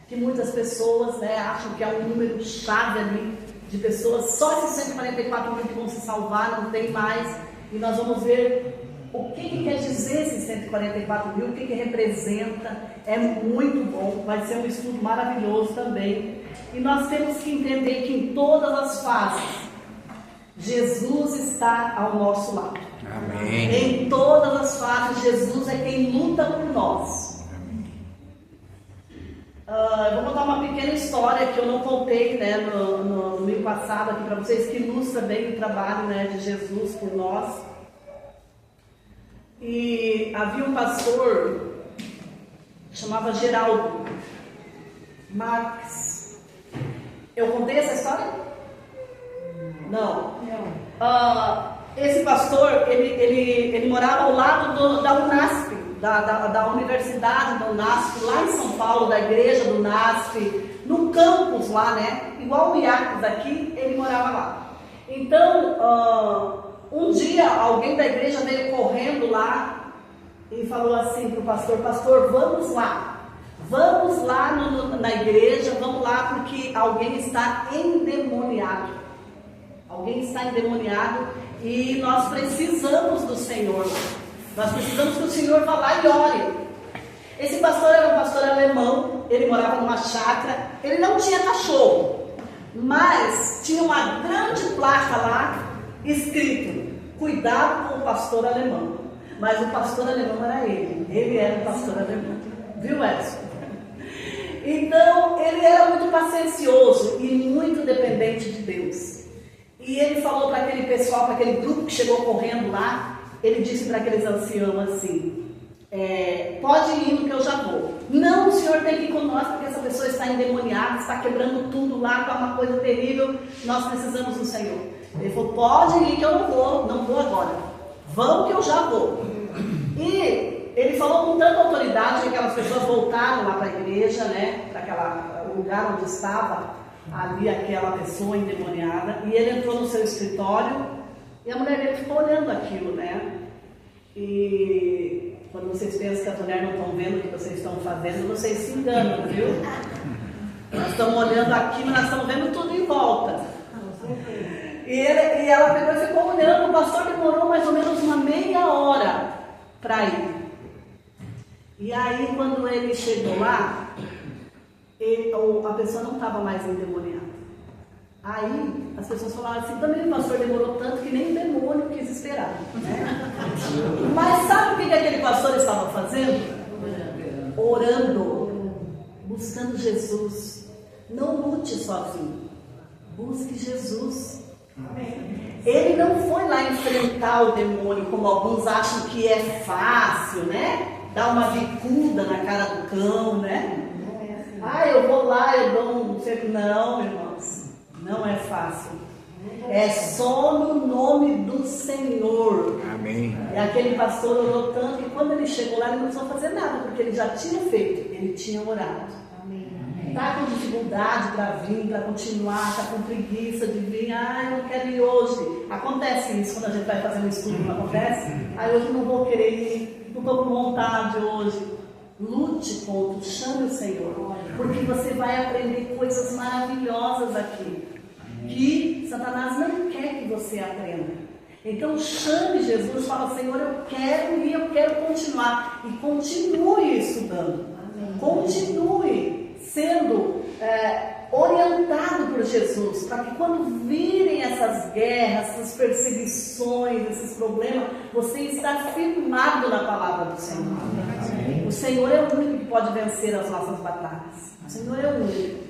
Que muitas pessoas, né, acham que é um número chave ali de pessoas, só esses 144 mil que vão se salvar, não tem mais. E nós vamos ver o que quer dizer esses 144 mil, o que representa. É muito bom, vai ser um estudo maravilhoso também. E nós temos que entender que em todas as fases, Jesus está ao nosso lado. Amém. Em todas as fases, Jesus é quem luta por nós. Eu vou contar uma pequena história que eu não contei, né, no domingo passado aqui para vocês, que ilustra bem o trabalho, né, de Jesus por nós. E havia um pastor, chamava Geraldo Marques. Eu contei essa história? Não. Esse pastor, ele morava ao lado da UNASP, da Universidade da UNASP, lá em São Paulo, da igreja do UNASP, no campus lá, né? Igual o Iacos aqui, ele morava lá. Então, um dia alguém da igreja veio correndo lá e falou assim para o pastor: pastor, vamos lá na igreja, vamos lá porque alguém está endemoniado. Alguém está endemoniado e nós precisamos do Senhor lá. Nós precisamos que o Senhor vá lá e ore. Esse pastor era um pastor alemão, ele morava numa chácara, ele não tinha cachorro, mas tinha uma grande placa lá, escrito: cuidado com o pastor alemão. Mas o pastor alemão era ele era o pastor alemão, viu, Edson? Então, ele era muito paciencioso e muito dependente de Deus. E ele falou para aquele pessoal, para aquele grupo que chegou correndo lá, ele disse para aqueles anciãos assim: pode ir indo que eu já vou. Não, o senhor tem que ir com nós porque essa pessoa está endemoniada, está quebrando tudo lá, está uma coisa terrível, nós precisamos do Senhor. Ele falou: pode ir que eu não vou agora. Vão que eu já vou. E ele falou com tanta autoridade que aquelas pessoas voltaram lá para a igreja, né, para aquele lugar onde estava ali aquela pessoa endemoniada, e ele entrou no seu escritório e a mulher dele ficou olhando aquilo, né? E quando vocês pensam que as mulheres não estão vendo o que vocês estão fazendo, vocês se enganam, viu? Nós estamos olhando aqui, mas nós estamos vendo tudo em volta. E ela pegou e ficou olhando. O pastor demorou mais ou menos uma meia hora para ir. E aí, quando ele chegou lá, a pessoa não estava mais endemoniada. Aí as pessoas falaram assim: também o pastor demorou tanto que nem o demônio quis esperar, né? Mas sabe o que aquele pastor estava fazendo? Orando, buscando Jesus. Não lute sozinho, busque Jesus. Ele não foi lá enfrentar o demônio como alguns acham que é fácil, né? Dar uma bicuda na cara do cão, né? Eu vou lá, eu dou um... Não, irmãos, não é fácil. É só no nome do Senhor. Amém. E aquele pastor orou tanto que quando ele chegou lá, ele não precisou fazer nada, porque ele já tinha feito, ele tinha orado. Está com dificuldade para vir, para continuar, está com preguiça de vir, eu não quero ir hoje. Acontece isso quando a gente vai fazer um estudo, não acontece? Hoje eu não vou querer ir, não estou com vontade hoje. Lute contra, chame o Senhor, porque você vai aprender coisas maravilhosas aqui, que Satanás não quer que você aprenda. Então chame Jesus e fala: Senhor, eu quero ir, eu quero continuar. E continue estudando. Amém. Continue sendo orientado por Jesus, para que quando virem essas guerras, essas perseguições, esses problemas, você está firmado na palavra do Senhor. Amém. O Senhor é o único que pode vencer as nossas batalhas. O Senhor é o único.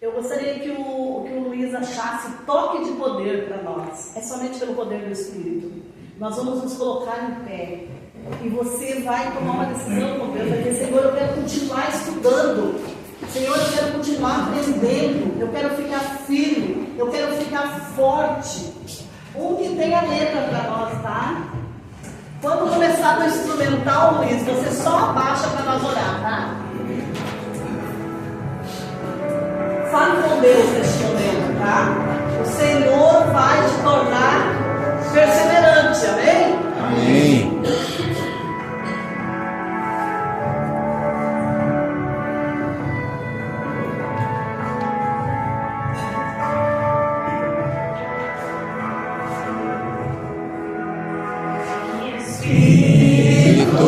Eu gostaria que o Luiz achasse toque de poder para nós. É somente pelo poder do Espírito. Nós vamos nos colocar em pé. E você vai tomar uma decisão com Deus. Vai dizer: Senhor, eu quero continuar estudando. Senhor, eu quero continuar aprendendo. Eu quero ficar firme. Eu quero ficar forte. Onde tem a letra para nós, tá? Quando começar o instrumental, Luiz, você só abaixa para nós orar, tá? Fale com Deus neste momento, tá? O Senhor vai te tornar perseverante, amém? Amém. Espírito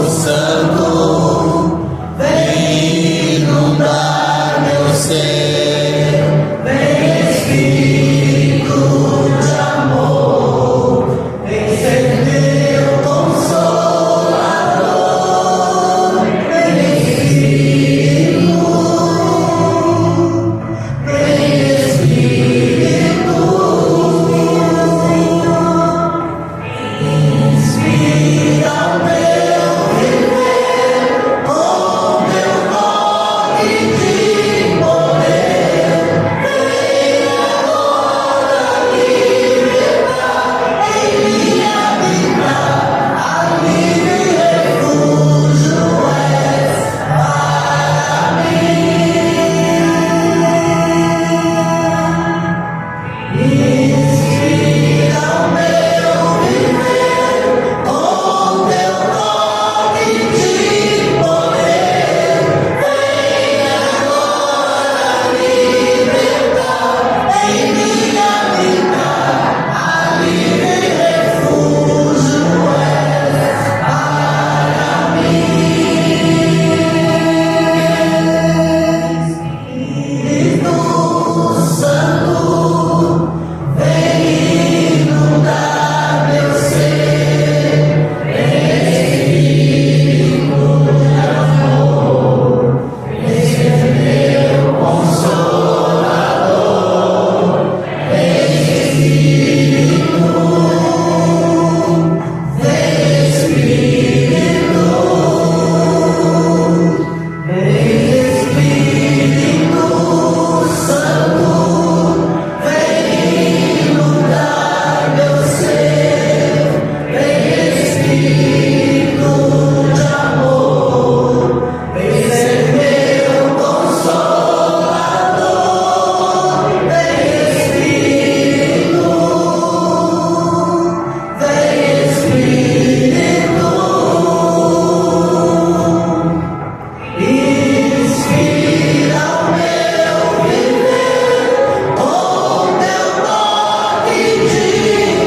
Santo, vem inundar meu ser, vem Espírito de amor, vem ser meu consolador, vem Espírito, vem Espírito, inspira o meu viver, com teu toque de poder, vem agora libertar em minha vida, alívio e refúgio és para mim. Inspira o meu viver, com teu toque de poder, vem agora libertar em minha vida, alívio e refúgio és para mim. Espírito Santo, vem inundar meu ser, vem Espírito de amor, vem ser meu consolador, vem Espírito, vem Espírito, vem Espírito Santo, vem inundar meu ser, vem Espírito de amor, vem ser meu consolador, vem Espírito, vem Espírito, inspira o meu viver, com teu toque de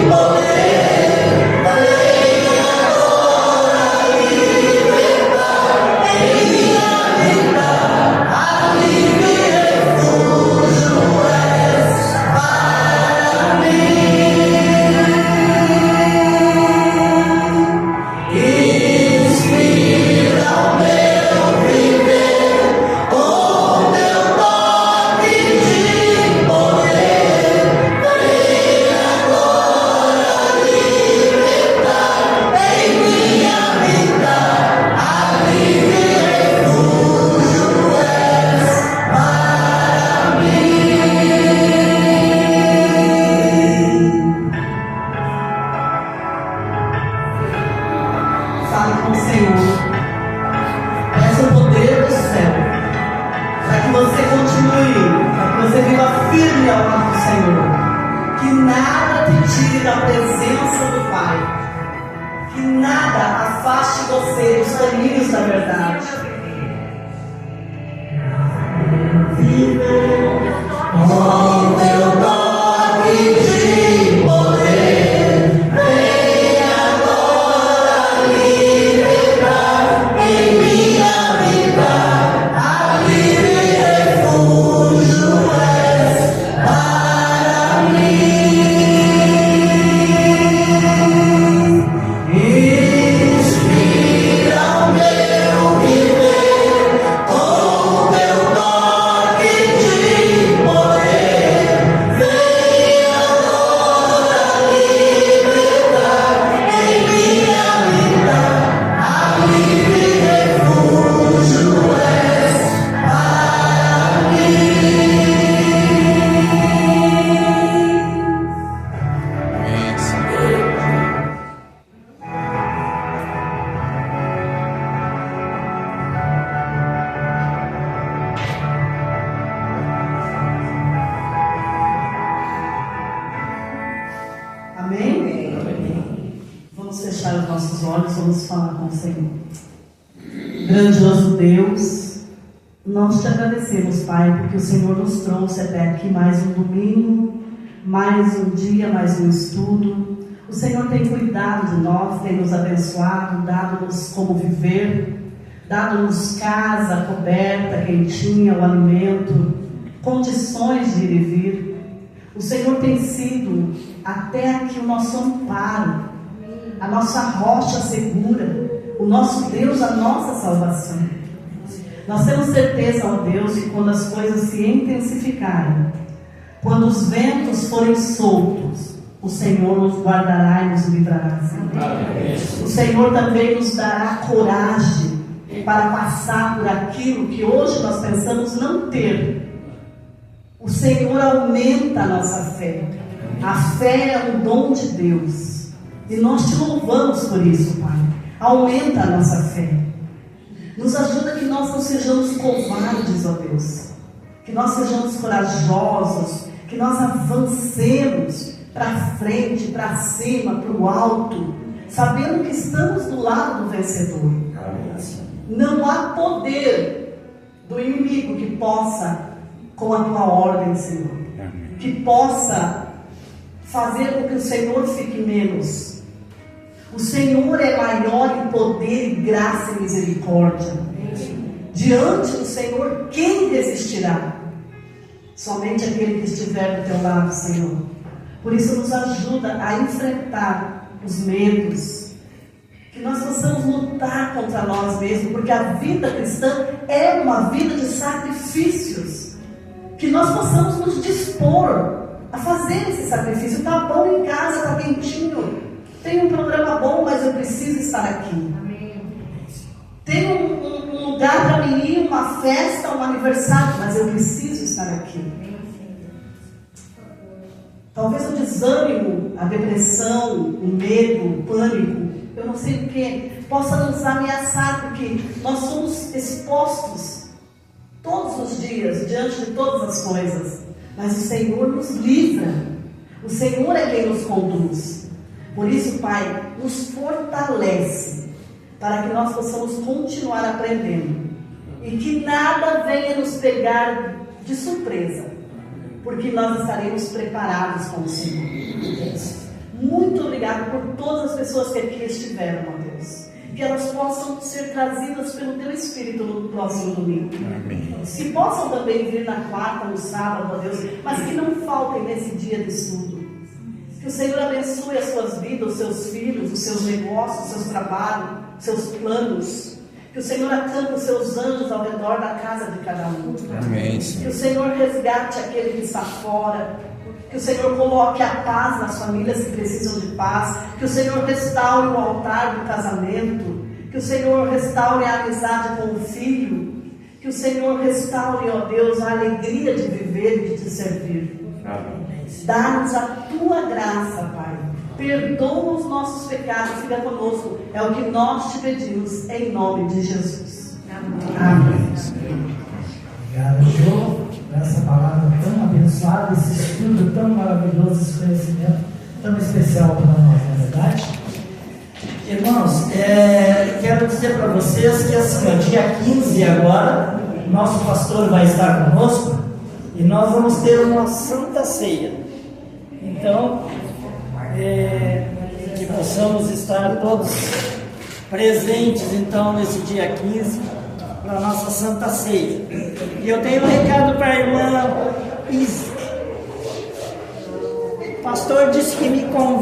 poder, vem agora libertar em minha vida, alívio e refúgio és para mim. Inspira o meu viver, com teu toque de poder, vem agora libertar em minha vida, alívio e refúgio és para mim. Fale com o Senhor. Peça o poder do céu, para que você continue, para que você viva firme ao lado do Senhor. Que nada te tire da presença do Pai. Que nada afaste você dos caminhos da verdade. Viver com teu toque de poder, Amém? Vamos fechar os nossos olhos, vamos falar com o Senhor. Grandioso Deus, nós te agradecemos, Pai, porque o Senhor nos trouxe até aqui mais um domingo, mais um dia, mais um estudo. O Senhor tem cuidado de nós, tem nos abençoado, dado-nos como viver, dado-nos casa coberta, quentinha, o alimento, condições de ir e vir. O Senhor tem sido até aqui o nosso amparo, a nossa rocha segura, o nosso Deus, a nossa salvação. Nós temos certeza, ó Deus, que quando as coisas se intensificarem, quando os ventos forem soltos, o Senhor nos guardará e nos livrará. O Senhor também nos dará coragem para passar por aquilo que hoje nós pensamos não ter. O Senhor aumenta a nossa fé. A fé é um dom de Deus. E nós te louvamos por isso, Pai. Aumenta a nossa fé. Nos ajuda que nós não sejamos covardes, ó Deus. Que nós sejamos corajosos. Que nós avancemos para frente, para cima, para o alto. Sabendo que estamos do lado do vencedor. Não há poder do inimigo que possa, com a tua ordem, Senhor, que possa fazer com que o Senhor fique menos. O Senhor é maior em poder e graça e misericórdia. Diante do Senhor, quem resistirá? Somente aquele que estiver do teu lado, Senhor. Por isso nos ajuda a enfrentar os medos, que nós possamos lutar contra nós mesmos, porque a vida cristã é uma vida de sacrifícios. Que nós possamos nos dispor a fazer esse sacrifício. Está bom em casa, está quentinho. Tem um programa bom, mas eu preciso estar aqui. Tem um lugar para mim ir, uma festa, um aniversário, mas eu preciso estar aqui. Talvez o desânimo, a depressão, o medo, o pânico, eu não sei o que, possa nos ameaçar, porque nós somos expostos todos os dias, diante de todas as coisas. Mas o Senhor nos livra. O Senhor é quem nos conduz. Por isso, Pai, nos fortalece, para que nós possamos continuar aprendendo. E que nada venha nos pegar de surpresa, porque nós estaremos preparados com o Senhor. Muito obrigado por todas as pessoas que aqui estiveram, ó Deus. Que elas possam ser trazidas pelo Teu Espírito no próximo domingo. Amém. Que possam também vir na quarta, no sábado, ó Deus, mas que não faltem nesse dia de estudo. Que o Senhor abençoe as suas vidas, os seus filhos, os seus negócios, os seus trabalhos, os seus planos. Que o Senhor acampe os seus anjos ao redor da casa de cada um. Amém. Que o Senhor resgate aquele que está fora. Que o Senhor coloque a paz nas famílias que precisam de paz. Que o Senhor restaure o altar do casamento. Que o Senhor restaure a amizade com o filho. Que o Senhor restaure, ó Deus, a alegria de viver e de te servir. Dá-nos a tua graça, Pai. Perdoa os nossos pecados, fica conosco. É o que nós te pedimos, em nome de Jesus. Amém. Obrigado, Jô, por essa palavra tão abençoada, esse estudo tão maravilhoso, esse conhecimento tão especial para nós, não é verdade? Irmãos, quero dizer para vocês que assim, dia 15 agora, nosso pastor vai estar conosco e nós vamos ter uma Santa Ceia. Então, que possamos estar todos presentes então nesse dia 15 para a nossa Santa Ceia. E eu tenho um recado para a irmã Isa. O pastor disse que me convida.